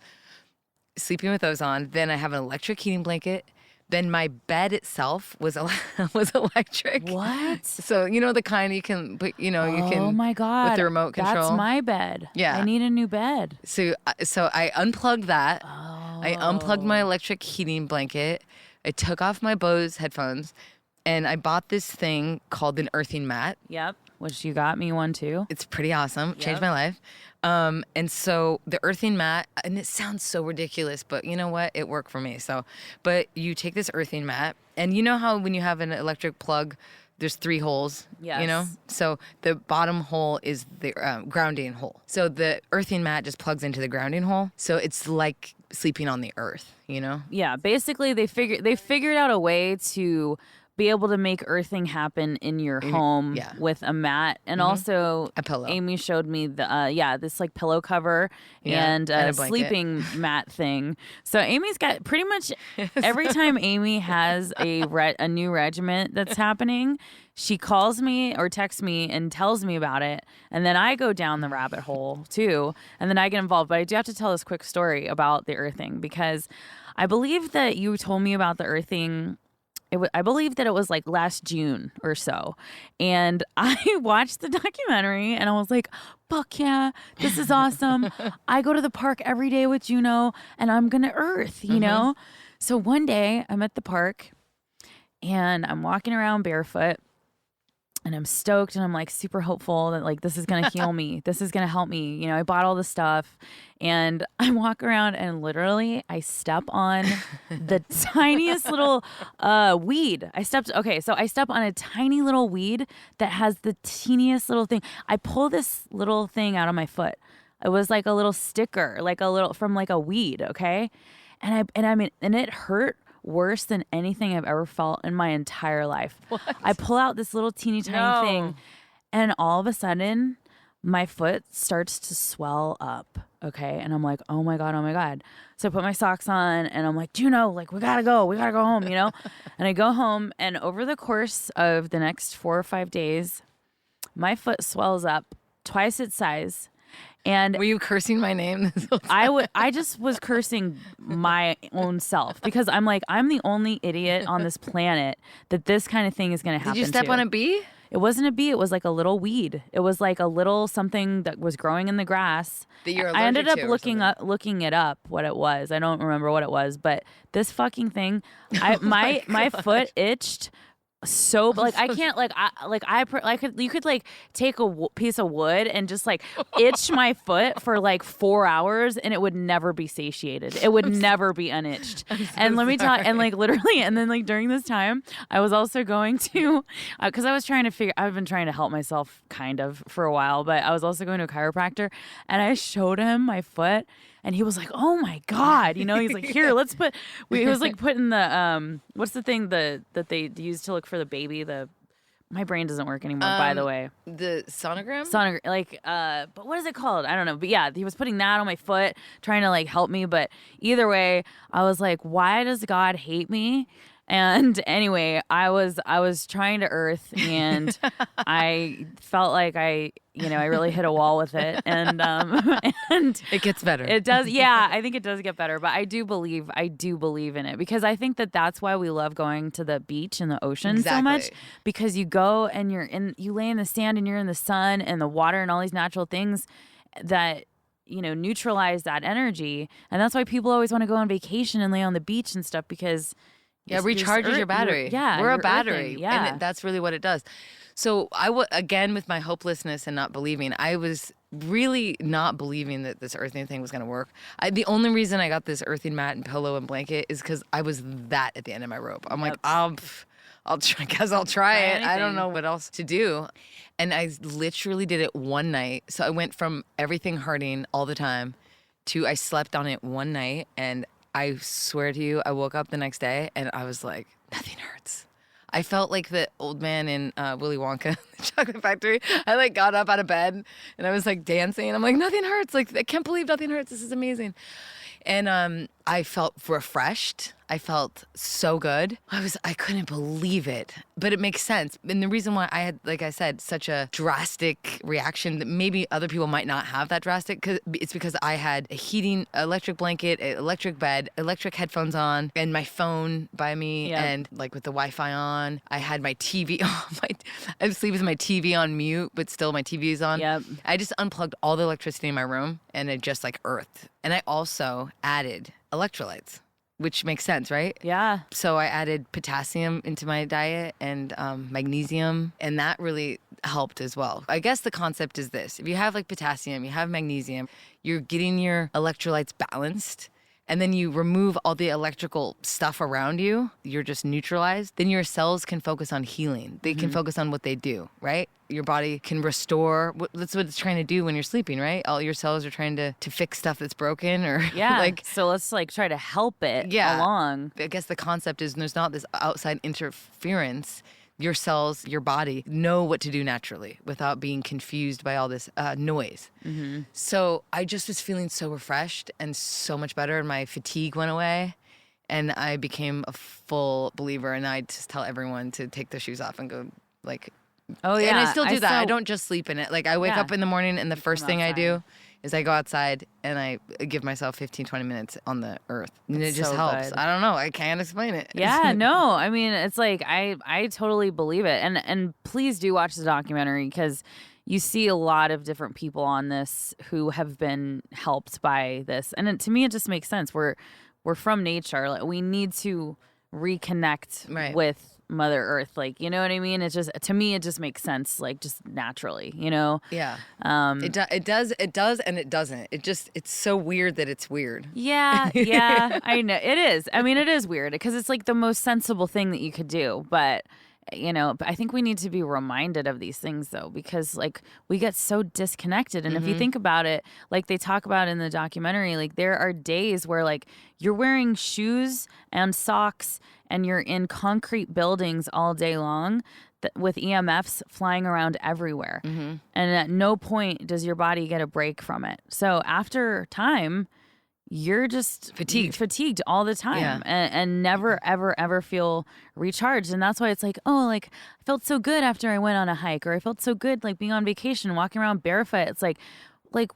S4: sleeping with those on. Then I have an electric heating blanket. Then my bed itself was electric.
S3: What?
S4: So you know the kind you can put, you can.
S3: Oh my God.
S4: With the remote control.
S3: That's my bed.
S4: Yeah.
S3: I need a new bed.
S4: So I unplugged that. I unplugged my electric heating blanket. I took off my Bose headphones, and I bought this thing called an earthing mat.
S3: Yep. Which you got me one too.
S4: It's pretty awesome. Changed my life. And so the earthing mat, and it sounds so ridiculous, but you know what? It worked for me. So, but you take this earthing mat, and you know how when you have an electric plug, there's 3 holes,
S3: Yes.
S4: So the bottom hole is the grounding hole. So the earthing mat just plugs into the grounding hole. So it's like sleeping on the earth,
S3: Yeah. Basically, they figured out a way to be able to make earthing happen in your home with a mat, and also
S4: a pillow.
S3: Aimee showed me the this like pillow cover and
S4: and
S3: a
S4: a blanket.
S3: sleeping mat thing. So Aimee's got pretty much every time Aimee has a new regiment that's happening, she calls me or texts me and tells me about it, and then I go down the rabbit hole too, and then I get involved. But I do have to tell this quick story about the earthing, because I believe that you told me about the earthing. I believe that it was like last June or so. And I watched the documentary and I was like, fuck yeah, this is awesome. I go to the park every day with Juno and I'm going to earth, you know? So one day I'm at the park and I'm walking around barefoot and I'm stoked and I'm like super hopeful that like this is going to heal me. This is going to help me. I bought all the stuff and I walk around and literally I step on the tiniest little weed. I step on a tiny little weed that has the teeniest little thing. I pull this little thing out of my foot. It was like a little sticker, like a little from like a weed, okay? And it hurt worse than anything I've ever felt in my entire life.
S4: What?
S3: I pull out this little teeny tiny thing, and all of a sudden, my foot starts to swell up. Okay, and I'm like, oh my god. So I put my socks on, and I'm like, Juno, like we gotta go home, And I go home, and over the course of the next 4 or 5 days, my foot swells up twice its size. And
S4: were you cursing my name?
S3: I just was cursing my own self, because I'm like, I'm the only idiot on this planet that this kind of thing is going to happen to.
S4: Did you step on a bee?
S3: It wasn't a bee. It was like a little weed. It was like a little something that was growing in the grass.
S4: That you're
S3: I ended up
S4: allergic to
S3: looking it up what it was. I don't remember what it was, but this fucking thing, my foot itched. So like I can't you could like take a piece of wood and just like itch my foot for like 4 hours and it would never be satiated. It would never be unitched. And let me tell, and like literally, and then like during this time, I was also going to, because I've been trying to help myself kind of for a while, but I was also going to a chiropractor, and I showed him my foot. And he was like, "Oh my God!" He's like, "Here, let's put." He was like putting the what's the thing that they use to look for the baby? My brain doesn't work anymore. By the way,
S4: the sonogram.
S3: But what is it called? I don't know. But yeah, he was putting that on my foot, trying to like help me. But either way, I was like, "Why does God hate me?" And anyway, I was trying to earth, and I felt like I really hit a wall with it, and
S4: it gets better.
S3: It does, yeah. I think it does get better, but I do believe in it, because I think that that's why we love going to the beach and the ocean so much, because you go and you lay in the sand and you're in the sun and the water and all these natural things that neutralize that energy, and that's why people always want to go on vacation and lay on the beach and stuff, because.
S4: Yeah, recharges your battery. We're a battery.
S3: Earthing,
S4: and that's really what it does. So again, with my hopelessness and not believing, I was really not believing that this earthing thing was going to work. The only reason I got this earthing mat and pillow and blanket is because I was that at the end of my rope. I'm like, I'll try it. I don't know what else to do. And I literally did it one night. So I went from everything hurting all the time 2, I slept on it one night, and I swear to you, I woke up the next day and I was like, nothing hurts. I felt like the old man in Willy Wonka, the Chocolate Factory. I like got up out of bed and I was like dancing. I'm like, nothing hurts. Like, I can't believe nothing hurts. This is amazing. And I felt refreshed. I felt so good. I couldn't believe it, but it makes sense. And the reason why I had, like I said, such a drastic reaction that maybe other people might not have that drastic, it's because I had a heating electric blanket, an electric bed, electric headphones on, and my phone by me, and like with the Wi-Fi on. I had my TV on. I sleep with my TV on mute, but still my TV is on.
S3: Yep.
S4: I just unplugged all the electricity in my room, and it just like earthed. And I also added electrolytes, which makes sense, right?
S3: Yeah.
S4: So I added potassium into my diet and magnesium, and that really helped as well. I guess the concept is this. If you have like potassium, you have magnesium, you're getting your electrolytes balanced, and then you remove all the electrical stuff around you, you're just neutralized, then your cells can focus on healing. They can focus on what they do, right? Your body can restore. That's what it's trying to do when you're sleeping, right? All your cells are trying to fix stuff that's broken or
S3: so let's like try to help it along.
S4: I guess the concept is there's not this outside interference. Your cells, your body know what to do naturally without being confused by all this noise. So I just was feeling so refreshed and so much better, and my fatigue went away, and I became a full believer. And I just tell everyone to take their shoes off and go like.
S3: Oh yeah,
S4: and I still do that. I don't just sleep in it. Like I wake up in the morning, and the first thing I do is I go outside and I give myself 15, 20 minutes on the earth. And it just helps.
S3: Good.
S4: I don't know. I can't explain it.
S3: Yeah, no. I mean, it's like I totally believe it. And please do watch the documentary, because you see a lot of different people on this who have been helped by this. And to me, it just makes sense. We're from nature. Like, we need to reconnect with Mother Earth, like, you know what I mean? It's just, to me, it just makes sense, like, just naturally, you know?
S4: Yeah. It does, and it doesn't. It's so weird that it's weird.
S3: Yeah, I know. It is. I mean, it is weird, because it's like the most sensible thing that you could do, but you know, I think we need to be reminded of these things, though, because like we get so disconnected. And if you think about it, like they talk about in the documentary, like there are days where like you're wearing shoes and socks and you're in concrete buildings all day long with EMFs flying around everywhere. And at no point does your body get a break from it. So after time, you're just fatigued all the time and never, ever, ever feel recharged. And that's why it's like, oh, like I felt so good after I went on a hike, or I felt so good like being on vacation, walking around barefoot. It's like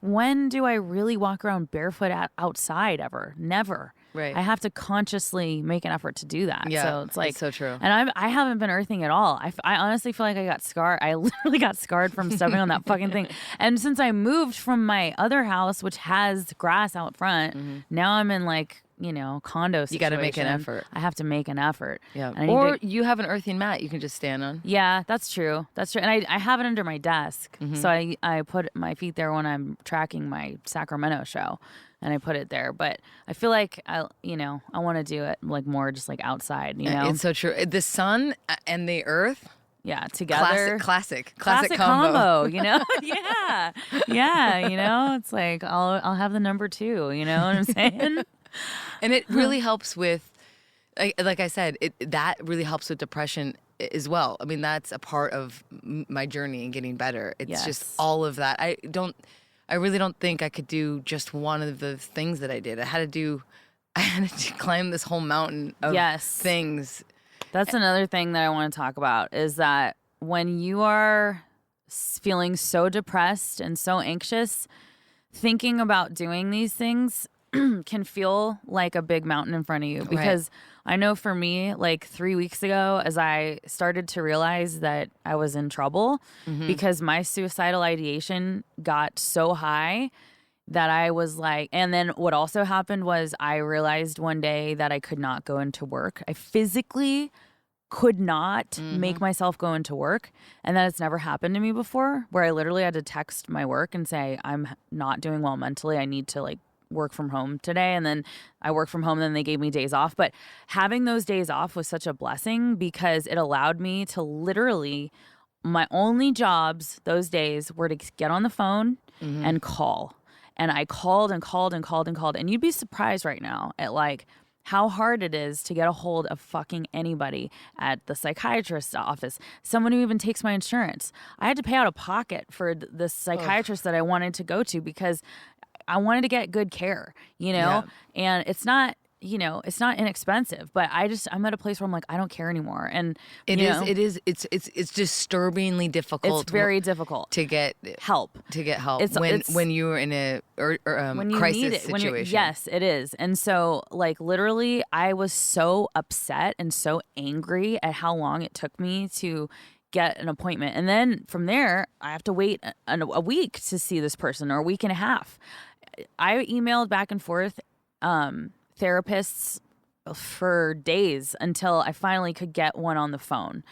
S3: when do I really walk around barefoot outside ever? Never.
S4: Right.
S3: I have to consciously make an effort to do that.
S4: Yeah,
S3: so it's like,
S4: it's so true.
S3: And I haven't been earthing at all. I honestly feel like I got scarred. I literally got scarred from stepping on that fucking thing. And since I moved from my other house, which has grass out front, now I'm in like, you know, condo situation.
S4: You got to make an effort.
S3: I have to make an effort.
S4: Yeah. Or you have an earthing mat you can just stand on.
S3: Yeah, that's true. That's true. And I have it under my desk. So I put my feet there when I'm tracking my Sacramento show. And I put it there, but I feel like I want to do it like more just like outside, you know?
S4: It's so true. The sun and the earth.
S3: Yeah, together.
S4: Classic
S3: combo, you know? Yeah, you know? It's like I'll have the number 2, you know what I'm saying?
S4: And it really helps with, like I said, that really helps with depression as well. I mean, that's a part of my journey in getting better. It's just all of that. I really don't think I could do just one of the things that I did. I had to climb this whole mountain of things.
S3: That's another thing that I want to talk about, is that when you are feeling so depressed and so anxious, thinking about doing these things can feel like a big mountain in front of you. Because I know for me, like 3 weeks ago, as I started to realize that I was in trouble because my suicidal ideation got so high that I was like, and then what also happened was I realized one day that I could not go into work. I physically could not make myself go into work. And that it's never happened to me before, where I literally had to text my work and say, I'm not doing well mentally. I need to like work from home today. And then I work from home, and then they gave me days off. But having those days off was such a blessing, because it allowed me to literally, my only jobs those days were to get on the phone and call. And I called and called and called and called. And you'd be surprised right now at like how hard it is to get a hold of fucking anybody at the psychiatrist's office, someone who even takes my insurance. I had to pay out of pocket for the psychiatrist that I wanted to go to because I wanted to get good care, you know? And it's not, you know, it's not inexpensive, but I'm at a place where I'm like, I don't care anymore. And
S4: it's disturbingly difficult.
S3: It's very difficult
S4: to get
S3: help.
S4: When you're in a
S3: when you
S4: crisis
S3: need it,
S4: situation.
S3: Yes, it is. And so like literally I was so upset and so angry at how long it took me to get an appointment. And then from there, I have to wait a week to see this person, or a week and a half. I emailed back and forth therapists for days until I finally could get one on the phone.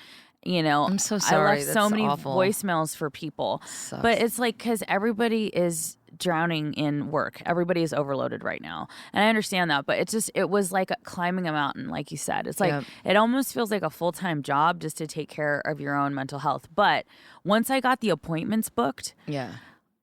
S3: You know,
S4: I'm so sorry.
S3: I left so
S4: That's
S3: many
S4: awful.
S3: voicemails for people.
S4: Sucks.
S3: But it's like, because everybody is drowning in work. Everybody is overloaded right now. And I understand that, but it was like climbing a mountain, like you said. It's like, it almost feels like a full-time job just to take care of your own mental health. But once I got the appointments booked,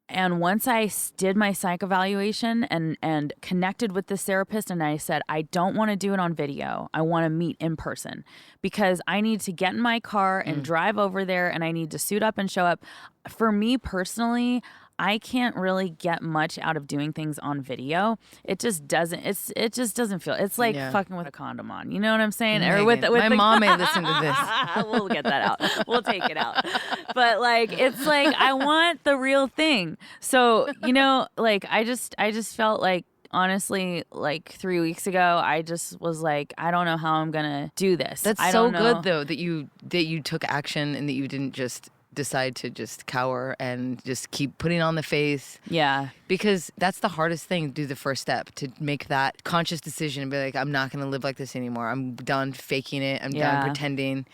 S3: and once I did my psych evaluation and connected with this therapist, and I said, I don't want to do it on video. I want to meet in person because I need to get in my car and drive over there, and I need to suit up and show up. For me personally, I can't really get much out of doing things on video. It just doesn't. It just doesn't feel. It's like fucking with a condom on. You know what I'm saying?
S4: Megan,
S3: Or with
S4: my mom may listen to this.
S3: We'll get that out. We'll take it out. But like, it's like I want the real thing. So you know, like I just felt like, honestly, like 3 weeks ago, I just was like, I don't know how I'm gonna do this.
S4: That's
S3: I
S4: so
S3: don't know.
S4: good though that you took action and that you didn't just decide to just cower and just keep putting on the face.
S3: Yeah.
S4: Because that's the hardest thing, do the first step, to make that conscious decision and be like, I'm not going to live like this anymore. I'm done faking it. I'm done pretending.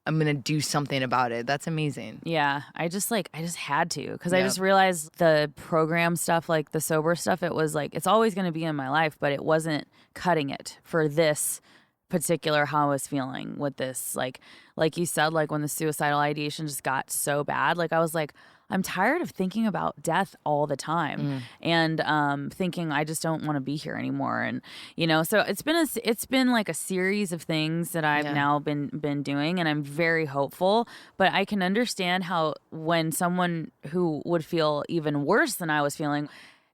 S4: I'm going to do something about it. That's amazing.
S3: Yeah. I just had to, because I just realized the program stuff, like the sober stuff, it was like, it's always going to be in my life, but it wasn't cutting it for this particular how I was feeling with this. Like you said, like when the suicidal ideation just got so bad, like I was like, I'm tired of thinking about death all the time and thinking I just don't want to be here anymore. And you know, so it's been like a series of things that I've now been doing, and I'm very hopeful. But I can understand how when someone who would feel even worse than I was feeling,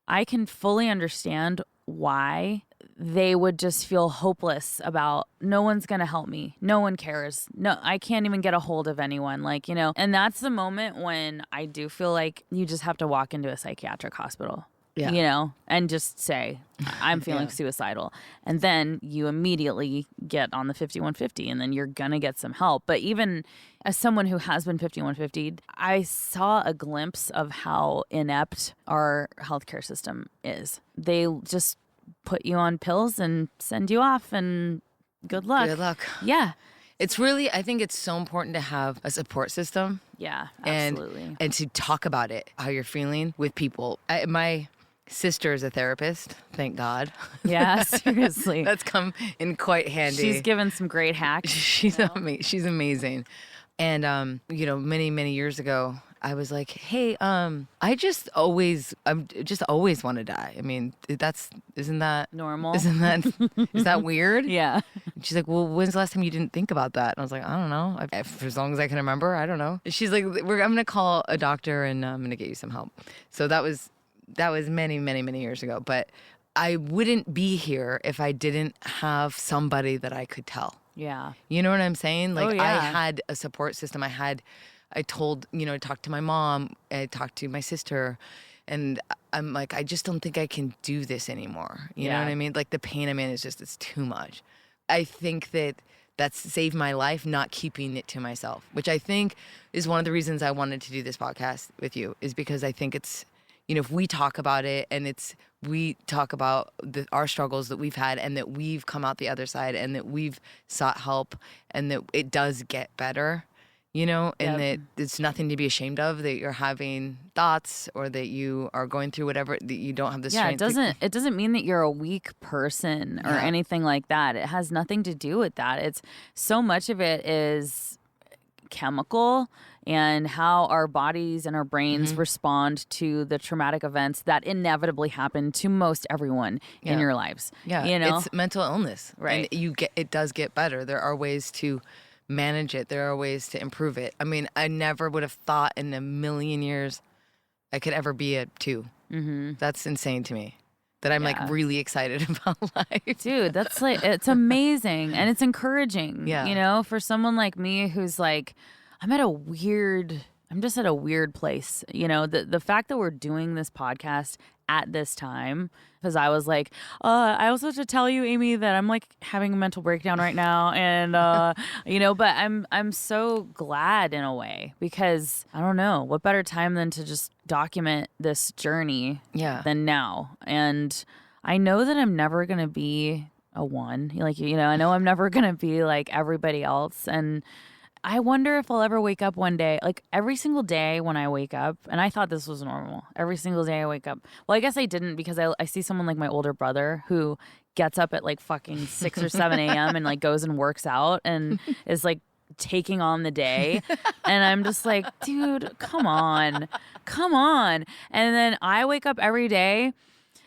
S3: I can fully understand why they would just feel hopeless about, no one's going to help me. No one cares. No, I can't even get a hold of anyone. Like, you know, and that's the moment when I do feel like you just have to walk into a psychiatric hospital, you know, and just say, I'm feeling suicidal. And then you immediately get on the 5150, and then you're going to get some help. But even as someone who has been 5150'd, I saw a glimpse of how inept our healthcare system is. They just put you on pills and send you off, and good luck.
S4: Good luck.
S3: Yeah.
S4: It's really, I think it's so important to have a support system.
S3: Yeah, absolutely.
S4: And to talk about it, how you're feeling with people. My sister is a therapist, thank God.
S3: Yeah, seriously.
S4: That's come in quite handy.
S3: She's given some great hacks.
S4: She's amazing. And, you know, many years ago, I was like, hey, I just always want to die. I mean, isn't that
S3: normal?
S4: Is that weird?
S3: Yeah.
S4: And she's like, well, when's the last time you didn't think about that? And I was like, I don't know. For as long as I can remember, I don't know. She's like, I'm going to call a doctor and I'm going to get you some help. So that was many years ago. But I wouldn't be here if I didn't have somebody that I could tell.
S3: Yeah.
S4: You know what I'm saying? Like,
S3: I
S4: had a support system. I talked to my mom, I talked to my sister, and I'm like, I just don't think I can do this anymore. You know what I mean? Like, the pain I'm in it's too much. I think that's saved my life, not keeping it to myself, which I think is one of the reasons I wanted to do this podcast with you, is because I think it's, you know, if we talk about it and we talk about our struggles that we've had, and that we've come out the other side, and that we've sought help, and that it does get better. You know, and that it's nothing to be ashamed of, that you're having thoughts, or that you are going through whatever, that you don't have the strength.
S3: It doesn't mean that you're a weak person or anything like that. It has nothing to do with that. It's so much of it is chemical and how our bodies and our brains respond to the traumatic events that inevitably happen to most everyone in your lives.
S4: Yeah,
S3: you know,
S4: it's mental illness,
S3: Right.
S4: And it does get better. There are ways to manage it. There are ways to improve it. I mean, I never would have thought in a million years I could ever be a 2. That's insane to me. That I'm like really excited about life.
S3: Dude, that's like, it's amazing and it's encouraging.
S4: Yeah.
S3: You know, for someone like me who's like, I'm just at a weird place. You know, the fact that we're doing this podcast at this time, because I was like, I also should tell you, Aimee, that I'm like having a mental breakdown right now. And, you know, but I'm so glad in a way, because I don't know what better time than to just document this journey than now. And I know that I'm never going to be a 1. Like, you know, I know I'm never going to be like everybody else. And I wonder if I'll ever wake up one day, like every single day when I wake up, and I thought this was normal. Every single day I wake up. Well, I guess I didn't, because I see someone like my older brother who gets up at like fucking 6 or 7 a.m. and like goes and works out and is like taking on the day. And I'm just like, dude, come on. And then I wake up every day and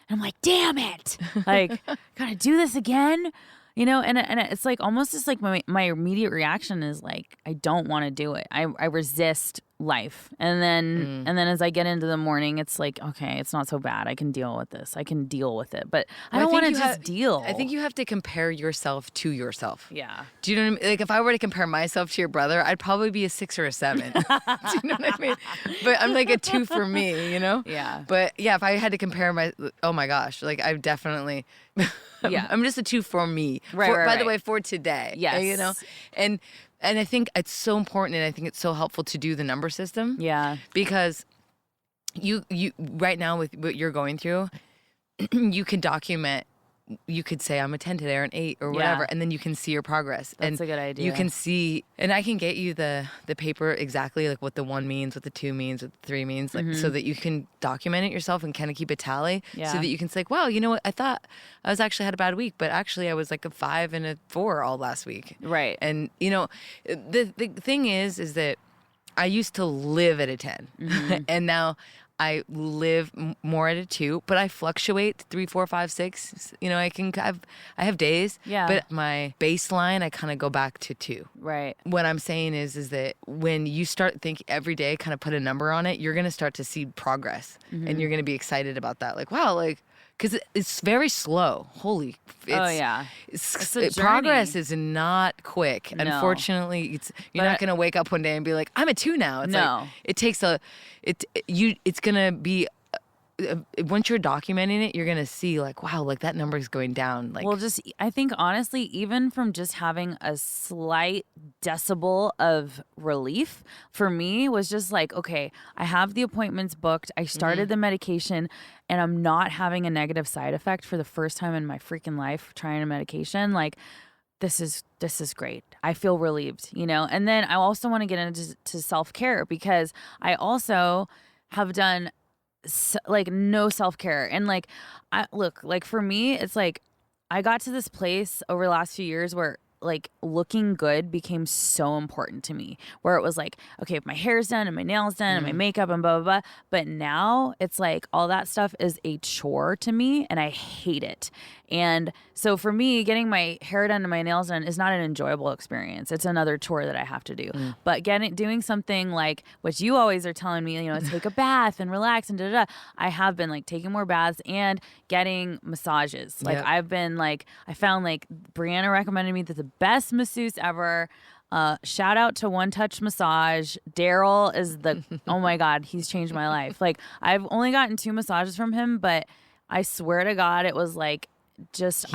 S3: I'm like, damn it. Like, gotta do this again. You know, and it's like almost just like my immediate reaction is like, I don't want to do it. I resist life. And then as I get into the morning, it's like, okay, it's not so bad. I can deal with this. I can deal with it. But I don't want to just deal.
S4: I think you have to compare yourself to yourself.
S3: Yeah.
S4: Do you know what I mean? Like if I were to compare myself to your brother, I'd probably be a 6 or a 7. Do you know what I mean? But I'm like a 2 for me, you know?
S3: Yeah.
S4: But yeah, if I had to compare oh my gosh, like I've definitely,
S3: Yeah.
S4: I'm just a 2 for me.
S3: Right,
S4: By the way, for today.
S3: Yes.
S4: You know? And I think it's so important, and I think it's so helpful to do the number system.
S3: Yeah.
S4: Because you right now with what you're going through, you can document. You could say I'm a 10 today or an 8 or whatever, and then you can see your progress.
S3: That's a good idea.
S4: You can see, and I can get you the paper exactly like what the 1 means, what the 2 means, what the 3 means, like so that you can document it yourself and kind of keep a tally, so that you can say, like, wow, you know what? I thought I was actually had a bad week, but actually I was like a 5 and a 4 all last week.
S3: Right.
S4: And you know, the thing is that I used to live at a 10, and now I live more at a 2, but I fluctuate 3, 4, 5, 6. You know, I have days.
S3: Yeah.
S4: But my baseline, I kind of go back to 2.
S3: Right.
S4: What I'm saying is that when you start thinking every day, kind of put a number on it, you're gonna start to see progress, and you're gonna be excited about that. Like, wow, like. Because it's very slow. It's progress is not quick.
S3: No.
S4: Unfortunately, you're not gonna wake up one day and be like, I'm a 2 now. It's like, it takes it's gonna be. Once you're documenting it, you're gonna see like, wow, like that number is going down. Like,
S3: well, I think honestly, even from just having a slight decibel of relief for me was just like, okay, I have the appointments booked. I started the medication, and I'm not having a negative side effect for the first time in my freaking life trying a medication. Like, this is great. I feel relieved, you know. And then I also want to get into self-care, because I also have done like no self-care. And like, like for me, it's like I got to this place over the last few years where like looking good became so important to me, where it was like, okay, if my hair's done and my nails done and my makeup and blah, blah, blah. But now it's like all that stuff is a chore to me, and I hate it. And so for me, getting my hair done and my nails done is not an enjoyable experience. It's another chore that I have to do. But doing something like what you always are telling me, you know, take a bath and relax and da-da-da. I have been like taking more baths and getting massages. Like I've been like, I found like Brianna recommended me that the best masseuse ever. Shout out to One Touch Massage. Daryl is oh my God, he's changed my life. Like I've only gotten 2 massages from him, but I swear to God, it was like just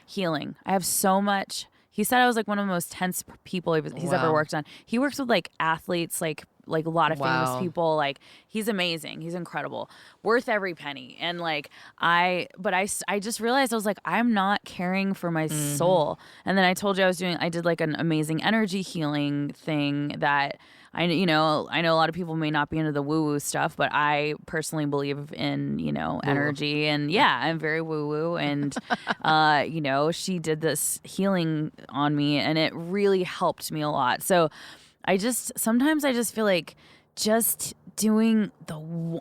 S3: healing. I have so much. He said I was like one of the most tense people he's ever worked on. He works with like athletes, like a lot of famous people. Like he's amazing. He's incredible. Worth every penny. And like I just realized I was like, I'm not caring for my soul. And then I told you I did like an amazing energy healing thing that I know a lot of people may not be into the woo-woo stuff, but I personally believe in, you know, energy. And yeah, I'm very woo-woo. And, you know, she did this healing on me, and it really helped me a lot. So sometimes I just feel like just doing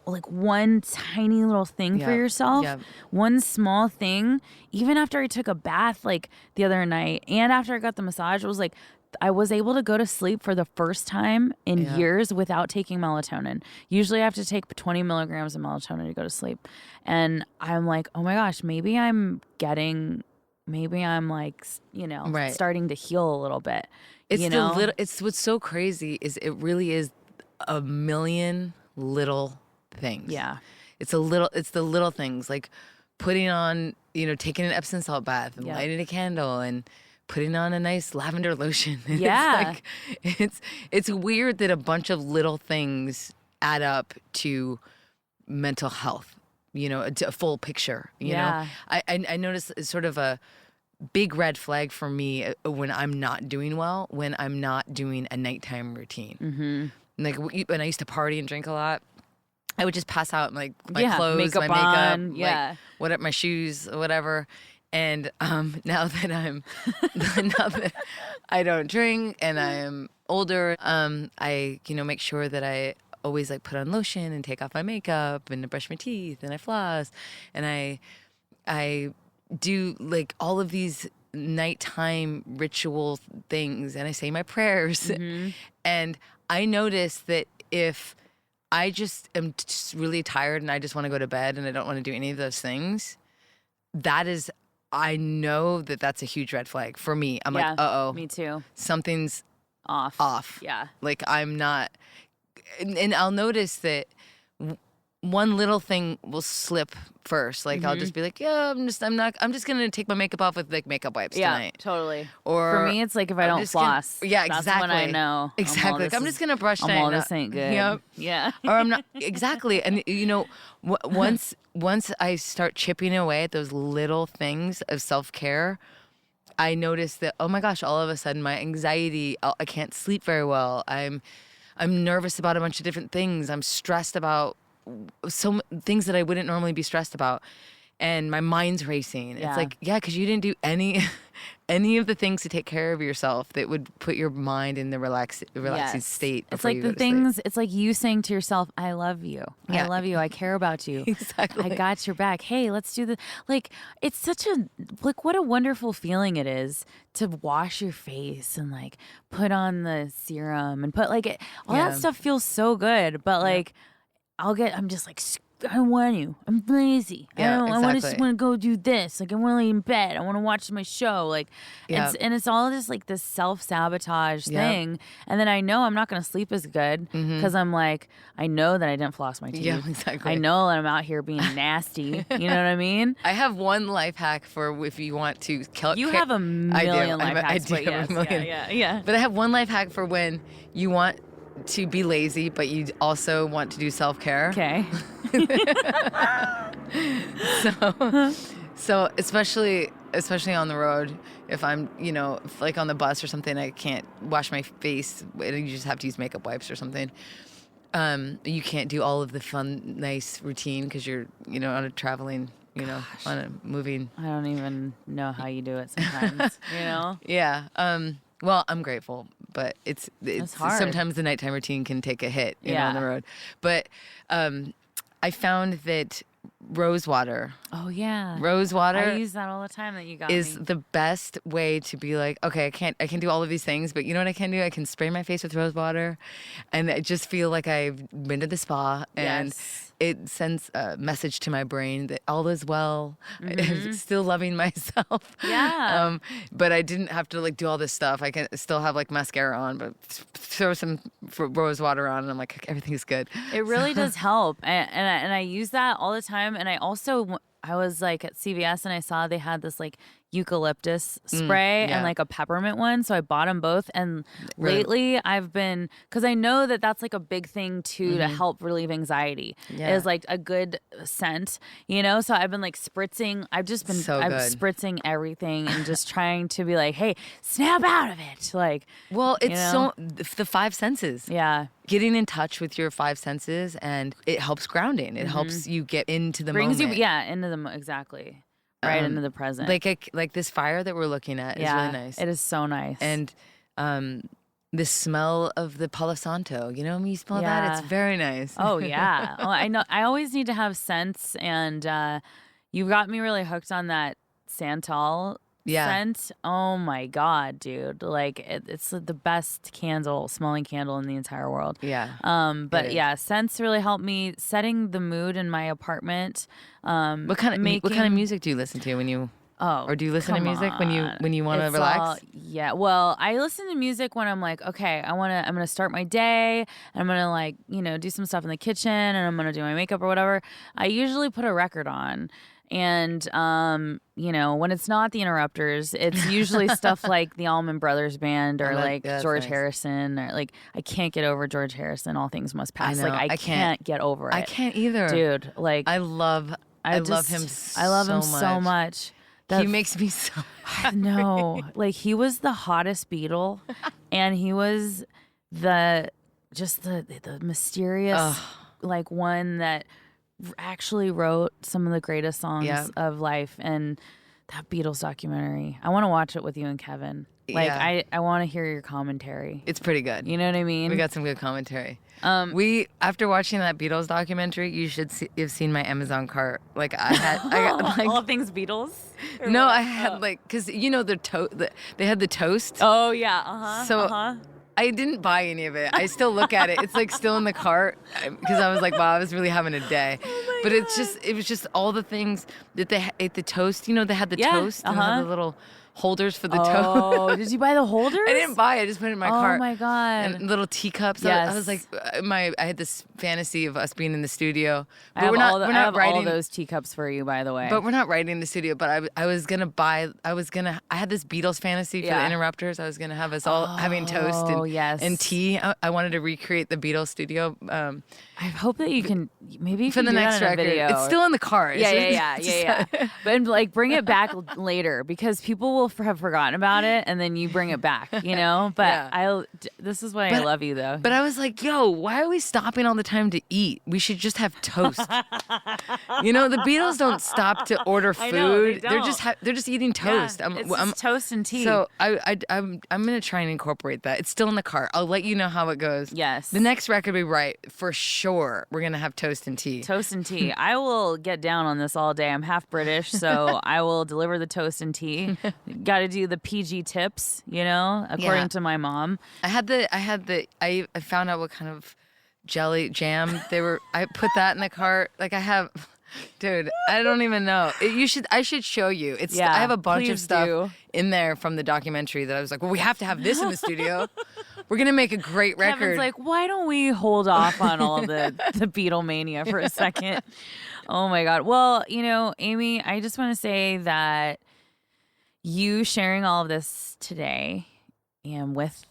S3: like one tiny little thing for yourself, one small thing, even after I took a bath like the other night and after I got the massage, it was like I was able to go to sleep for the first time in years without taking melatonin. Usually I have to take 20 milligrams of melatonin to go to sleep. And I'm like, oh my gosh, maybe I'm like, starting to heal a little bit.
S4: It's what's so crazy is it really is a million little things.
S3: Yeah.
S4: It's the little things like putting on, taking an Epsom salt bath and lighting a candle and putting on a nice lavender lotion.
S3: Yeah.
S4: It's weird that a bunch of little things add up to mental health, a full picture, you know? I notice it's sort of a big red flag for me when I'm not doing well, when I'm not doing a nighttime routine. Mm-hmm. Like when I used to party and drink a lot, I would just pass out like my clothes, my makeup, my shoes, whatever. And now that I don't drink and I am older, I make sure that I always like put on lotion and take off my makeup and I brush my teeth and I floss and I do like all of these nighttime ritual things and I say my prayers. Mm-hmm. And I notice that if I just am just really tired and I just want to go to bed and I don't want to do any of those things, I know that that's a huge red flag for me. I'm like, uh-oh.
S3: Me too.
S4: Something's
S3: off. Yeah.
S4: Like I'm not, and I'll notice that one little thing will slip first. Like I'll just be like, I'm just gonna take my makeup off with like makeup wipes tonight.
S3: Yeah, totally.
S4: Or
S3: for me, it's like if I don't floss.
S4: Exactly.
S3: That's when I know.
S4: Exactly. Like I'm just gonna brush tonight.
S3: All this ain't good.
S4: Yep.
S3: Yeah.
S4: Or I'm not exactly. And once I start chipping away at those little things of self-care, I notice that, oh my gosh, all of a sudden my anxiety, I can't sleep very well. I'm nervous about a bunch of different things. I'm stressed about some things that I wouldn't normally be stressed about. And my mind's racing.
S3: Yeah.
S4: It's like, because you didn't do any of the things to take care of yourself that would put your mind in the relaxing state.
S3: It's like the things, it's like you saying to yourself, I love you. Yeah. I love you. I care about you.
S4: Exactly.
S3: I got your back. Hey, let's do the, like, it's such a, like, what a wonderful feeling it is to wash your face and like put on the serum and put like, all that stuff feels so good. But like, I'm just like, I want you. I'm lazy.
S4: Yeah,
S3: I just want to go do this. Like I want to lay in bed. I want to watch my show. Like, it's all just like this self-sabotage thing. And then I know I'm not going to sleep as good because I'm like, I know that I didn't floss my teeth.
S4: Yeah, exactly.
S3: I know that I'm out here being nasty. You know what I mean?
S4: I have one life hack for if you want to kill.
S3: You have a million life hacks.
S4: I do have a million.
S3: Yeah.
S4: But I have one life hack for when you want to be lazy, but you also want to do self-care.
S3: Okay.
S4: So especially on the road, if I'm, if like on the bus or something, I can't wash my face and you just have to use makeup wipes or something. You can't do all of the fun, nice routine because you're, on a traveling, on a moving.
S3: I don't even know how you do it sometimes,
S4: Yeah. Well, I'm grateful, but it's
S3: hard.
S4: Sometimes the nighttime routine can take a hit, on the road. But I found that rose water.
S3: Oh yeah.
S4: Rose water.
S3: I use that all the time that you got
S4: is
S3: me.
S4: the best way to be like, okay, I can do all of these things, but you know what I can do? I can spray my face with rose water and I just feel like I've been to the spa and it sends a message to my brain that all is well. I'm still loving myself.
S3: Yeah.
S4: But I didn't have to like do all this stuff. I can still have like mascara on, but throw some rose water on and I'm like, everything's good.
S3: It really does help. And I use that all the time. And I was like at CVS and I saw they had this like eucalyptus spray and like a peppermint one. So I bought them both. And lately I've been, because I know that that's like a big thing too to help relieve anxiety is like a good scent, So I've been like spritzing. I'm spritzing everything and just trying to be like, hey, snap out of it. Like,
S4: well, it's so the five senses.
S3: Yeah.
S4: Getting in touch with your five senses and it helps grounding. It helps you get into the moment.
S3: Brings you, into the, exactly. Right into the present.
S4: Like this fire that we're looking at is really nice.
S3: It is so nice.
S4: And the smell of the Palo Santo. You know, when you smell that,
S3: Yeah.
S4: it's very nice.
S3: Oh yeah. Oh, I know. I always need to have scents, and you got me really hooked on that Santal scent. Oh my god, dude! Like it's the best smelling candle in the entire world.
S4: Yeah.
S3: But yeah, scents really help me setting the mood in my apartment.
S4: What kind of music do you listen to when you?
S3: Oh,
S4: or do you listen to
S3: come
S4: music when you want to
S3: It's
S4: relax?
S3: Yeah. Well, I listen to music when I'm like, okay, I'm gonna start my day, and I'm gonna do some stuff in the kitchen, and I'm gonna do my makeup or whatever. I usually put a record on. And when it's not the Interrupters, it's usually stuff like the Allman Brothers Band or George Harrison, or I can't get over George Harrison. All Things Must Pass. I can't get over it.
S4: I can't either,
S3: dude.
S4: I love him.
S3: I love him so much.
S4: He makes me so happy.
S3: No, he was the hottest Beatle, and he was the mysterious one that actually wrote some of the greatest songs of life. And that Beatles documentary, I want to watch it with you and Kevin. I want to hear your commentary.
S4: It's pretty good.
S3: You know what I mean?
S4: We got some good commentary. After watching that Beatles documentary, you should have seen my Amazon cart. I got
S3: all things Beatles.
S4: No, I had because they had the toast.
S3: Oh yeah,
S4: So I didn't buy any of it. I still look at it. It's still in the cart because I was like, wow, I was really having a day. But it was just all the things that they ate. The toast, they had the toast and they had the little holders for the toast.
S3: Oh, did you buy the holders?
S4: I didn't buy it. I just put it in my cart.
S3: Oh my god!
S4: And little teacups.
S3: Yes.
S4: I was like, I had this fantasy of us being in the studio. But
S3: I
S4: we're not
S3: writing all those teacups for you, by the way.
S4: But we're not writing in the studio. But I had this Beatles fantasy for the Interrupters. I was gonna have us all having toast and tea. I wanted to recreate the Beatles studio.
S3: I hope that you can maybe
S4: for the next record.
S3: Video.
S4: It's still in the car.
S3: Yeah. But bring it back later because people will have forgotten about it, and then you bring it back. But this is why I love you though.
S4: But I was like, yo, why are we stopping all the time to eat? We should just have toast. The Beatles don't stop to order food.
S3: I know, they
S4: They're just eating toast.
S3: Yeah, it's just toast and tea.
S4: So I'm gonna try and incorporate that. It's still in the cart. I'll let you know how it goes.
S3: Yes.
S4: The next record we write for sure. We're gonna have toast and tea.
S3: Toast and tea. I will get down on this all day. I'm half British, so I will deliver the toast and tea. Got to do the PG tips, according to my mom.
S4: I found out what kind of jelly jam they were. I put that in the cart. Dude, I don't even know. I should show you. I have a bunch of stuff in there from the documentary that I was like, well, we have to have this in the studio. We're gonna make a great record.
S3: Kevin's like, why don't we hold off on all the Beatlemania for a second? Oh my God. Well, Aimee, I just want to say that you sharing all of this today and with,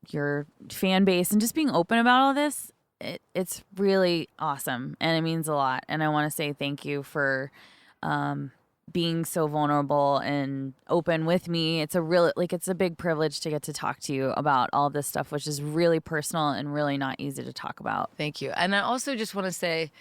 S3: your fan base and just being open about all this, it's really awesome and it means a lot. And I want to say thank you for being so vulnerable and open with me. It's it's a big privilege to get to talk to you about all this stuff, which is really personal and really not easy to talk about.
S4: Thank you. And I also just want to say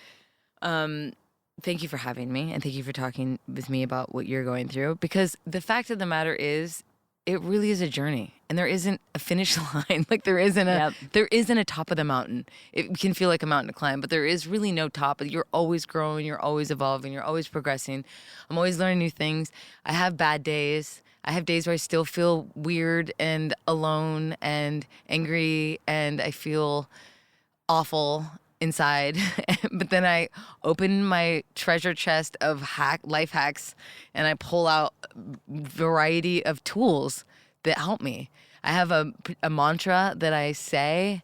S4: thank you for having me and thank you for talking with me about what you're going through, because the fact of the matter is it really is a journey and there isn't a finish line. There isn't a top of the mountain. It can feel like a mountain to climb, but there is really no top. You're always growing, you're always evolving, you're always progressing. I'm always learning new things. I have bad days. I have days where I still feel weird and alone and angry and I feel awful inside. But then I open my treasure chest of life hacks and I pull out variety of tools that help me. I have a mantra that I say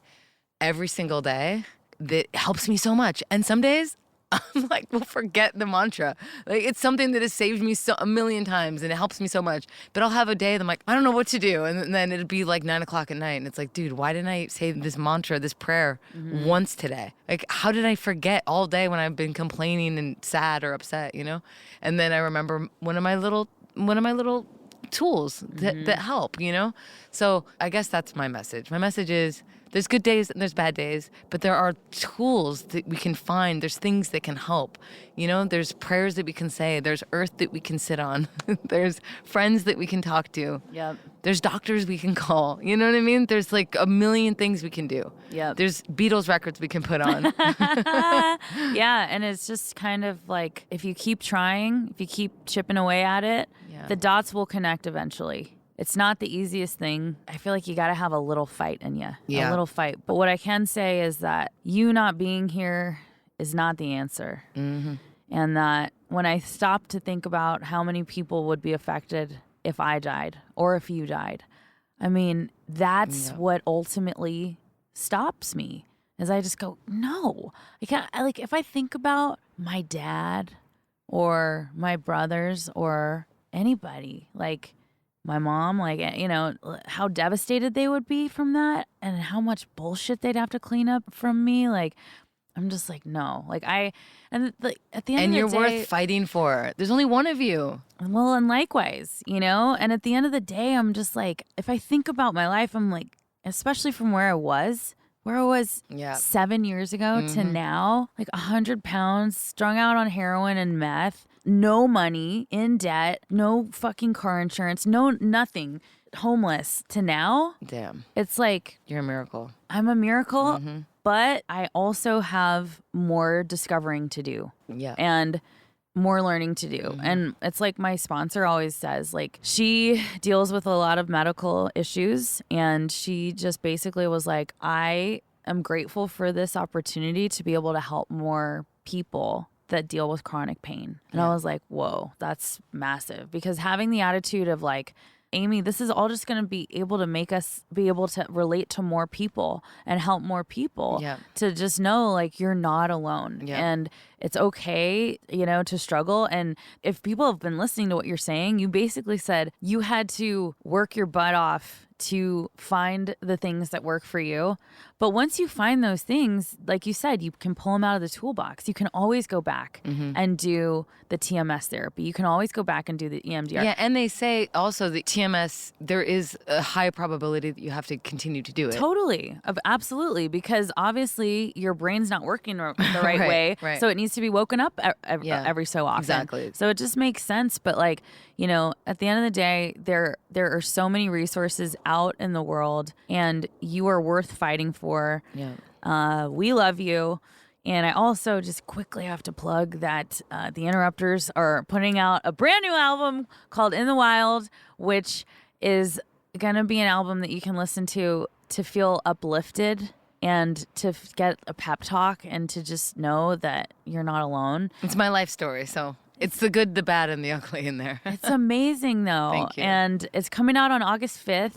S4: every single day that helps me so much. And some days I'm like, well, forget the mantra. It's something that has saved me a million times and it helps me so much. But I'll have a day that I'm like, I don't know what to do. And then it'll be 9 o'clock at night. And it's like, dude, why didn't I say this mantra, this prayer once today? How did I forget all day when I've been complaining and sad or upset, And then I remember one of my little tools that help, you know? So I guess that's my message. My message is there's good days and there's bad days, but there are tools that we can find. There's things that can help. You know, there's prayers that we can say. There's earth that we can sit on. There's friends that we can talk to.
S3: Yep.
S4: There's doctors we can call. You know what I mean? There's like a million things we can do.
S3: Yep.
S4: There's Beatles records we can put on.
S3: Yeah, and it's just kind of like if you keep trying, if you keep chipping away at it, the dots will connect eventually. It's not the easiest thing. I feel like you got to have a little fight in you, a little fight. But what I can say is that you not being here is not the answer. Mm-hmm. And that when I stop to think about how many people would be affected if I died or if you died, I mean, that's what ultimately stops me. Is I just go, no, I can't. Like if I think about my dad or my brothers or anybody, like my mom, like, you know, how devastated they would be from that and how much bullshit they'd have to clean up from me. Like, I'm just like, no. Like, at the end of the day.
S4: And you're worth fighting for. There's only one of you.
S3: Well, and likewise, you know? And at the end of the day, I'm just like, if I think about my life, I'm like, especially from where I was 7 years ago to now, like 100 pounds, strung out on heroin and meth, no money, in debt, no fucking car insurance, no nothing, homeless to now.
S4: Damn.
S3: It's like,
S4: you're a miracle.
S3: I'm a miracle, but I also have more discovering to do.
S4: Yeah.
S3: And more learning to do. And it's like my sponsor always says, like, she deals with a lot of medical issues, and she just basically was like, I am grateful for this opportunity to be able to help more people that deal with chronic pain. And I was like, whoa, that's massive. Because having the attitude of like, Aimee, this is all just going to be able to make us be able to relate to more people and help more people to just know like you're not alone and it's okay, you know, to struggle. And if people have been listening to what you're saying, you basically said you had to work your butt off to find the things that work for you. But once you find those things, like you said, you can pull them out of the toolbox. You can always go back and do the TMS therapy. You can always go back and do the EMDR.
S4: Yeah, and they say also the TMS, there is a high probability that you have to continue to do it.
S3: Totally. Absolutely. Because obviously your brain's not working the right way.
S4: Right.
S3: So it needs to be woken up every so often.
S4: Exactly.
S3: So it just makes sense. But like, you know, at the end of the day, there are so many resources out in the world, and you are worth fighting for. Yeah. We love you. And I also just quickly have to plug that the Interrupters are putting out a brand new album called In the Wild, which is going to be an album that you can listen to feel uplifted and to get a pep talk and to just know that you're not alone.
S4: It's my life story, so it's the good, the bad, and the ugly in there.
S3: It's amazing, though.
S4: Thank you.
S3: And it's coming out on August 5th,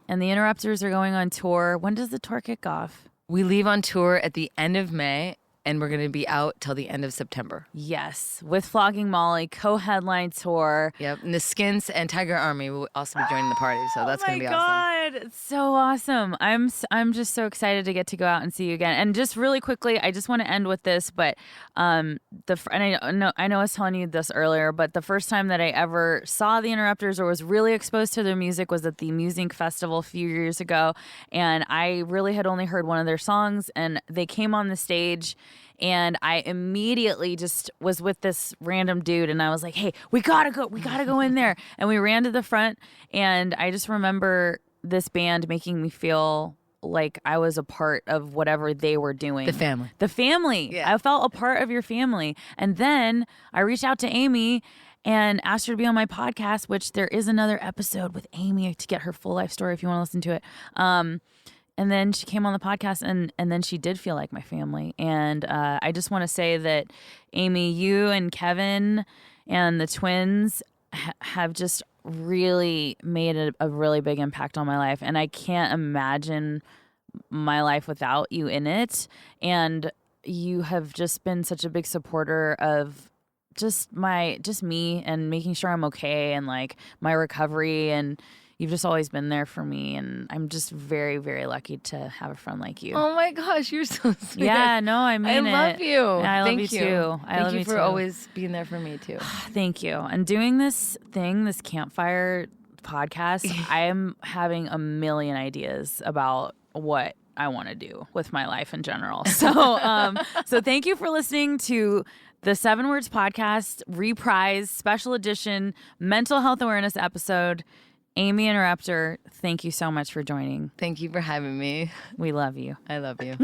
S3: and the Interrupters are going on tour. When does the tour kick off?
S4: We leave on tour at the end of May, and we're going to be out till the end of September.
S3: Yes, with Flogging Molly, co-headline tour.
S4: Yep, and the Skins and Tiger Army will also be joining the party, so that's going to be awesome.
S3: Oh my God, it's so awesome. I'm just so excited to get to go out and see you again. And just really quickly, I just want to end with this, but and I know I was telling you this earlier, but the first time that I ever saw the Interrupters or was really exposed to their music was at the Music Festival a few years ago, and I really had only heard one of their songs, and they came on the stage. And I immediately just was with this random dude, and I was like, hey, we gotta go in there. And we ran to the front, and I just remember this band making me feel like I was a part of whatever they were doing. The family.
S4: Yeah.
S3: I felt a part of your family. And then I reached out to Aimee and asked her to be on my podcast, which there is another episode with Aimee to get her full life story if you want to listen to it. And then she came on the podcast, and then she did feel like my family. And I just want to say that, Aimee, you and Kevin and the twins have just really made a really big impact on my life. And I can't imagine my life without you in it. And you have just been such a big supporter of just me and making sure I'm okay and like my recovery, and you've just always been there for me, and I'm just very, very lucky to have a friend like you.
S4: Oh my gosh, you're so sweet.
S3: Yeah, no, I mean
S4: I love you.
S3: I love
S4: Thank
S3: you too.
S4: Thank you for always being there for me too.
S3: Thank you. And doing this thing, this campfire podcast, I am having a million ideas about what I want to do with my life in general. So, so thank you for listening to the 7 Words Podcast Reprise Special Edition Mental Health Awareness episode. Aimee Interrupter, thank you so much for joining.
S4: Thank you for having me.
S3: We love you.
S4: I love you.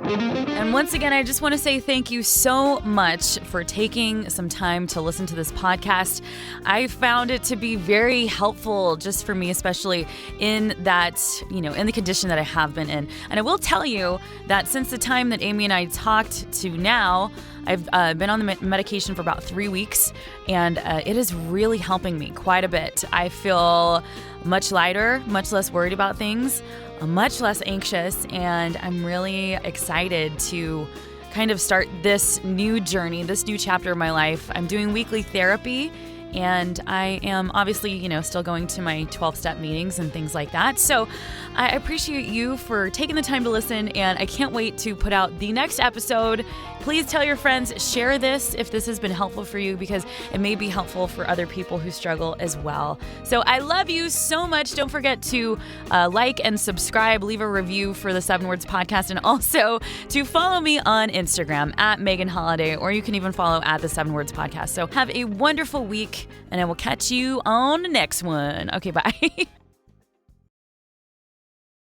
S3: And once again, I just want to say thank you so much for taking some time to listen to this podcast. I found it to be very helpful just for me, especially in that, in the condition that I have been in. And I will tell you that since the time that Aimee and I talked to now, I've been on the medication for about 3 weeks, and it is really helping me quite a bit. I feel much lighter, much less worried about things, much less anxious, and I'm really excited to kind of start this new journey, this new chapter of my life. I'm doing weekly therapy, and I am obviously, still going to my 12-step meetings and things like that. So I appreciate you for taking the time to listen, and I can't wait to put out the next episode. Please tell your friends, share this if this has been helpful for you, because it may be helpful for other people who struggle as well. So I love you so much. Don't forget to like and subscribe, leave a review for the 7 Words Podcast, and also to follow me on Instagram at Megan Holiday, or you can even follow at the 7 Words Podcast. So have a wonderful week, and I will catch you on the next one. Okay, bye.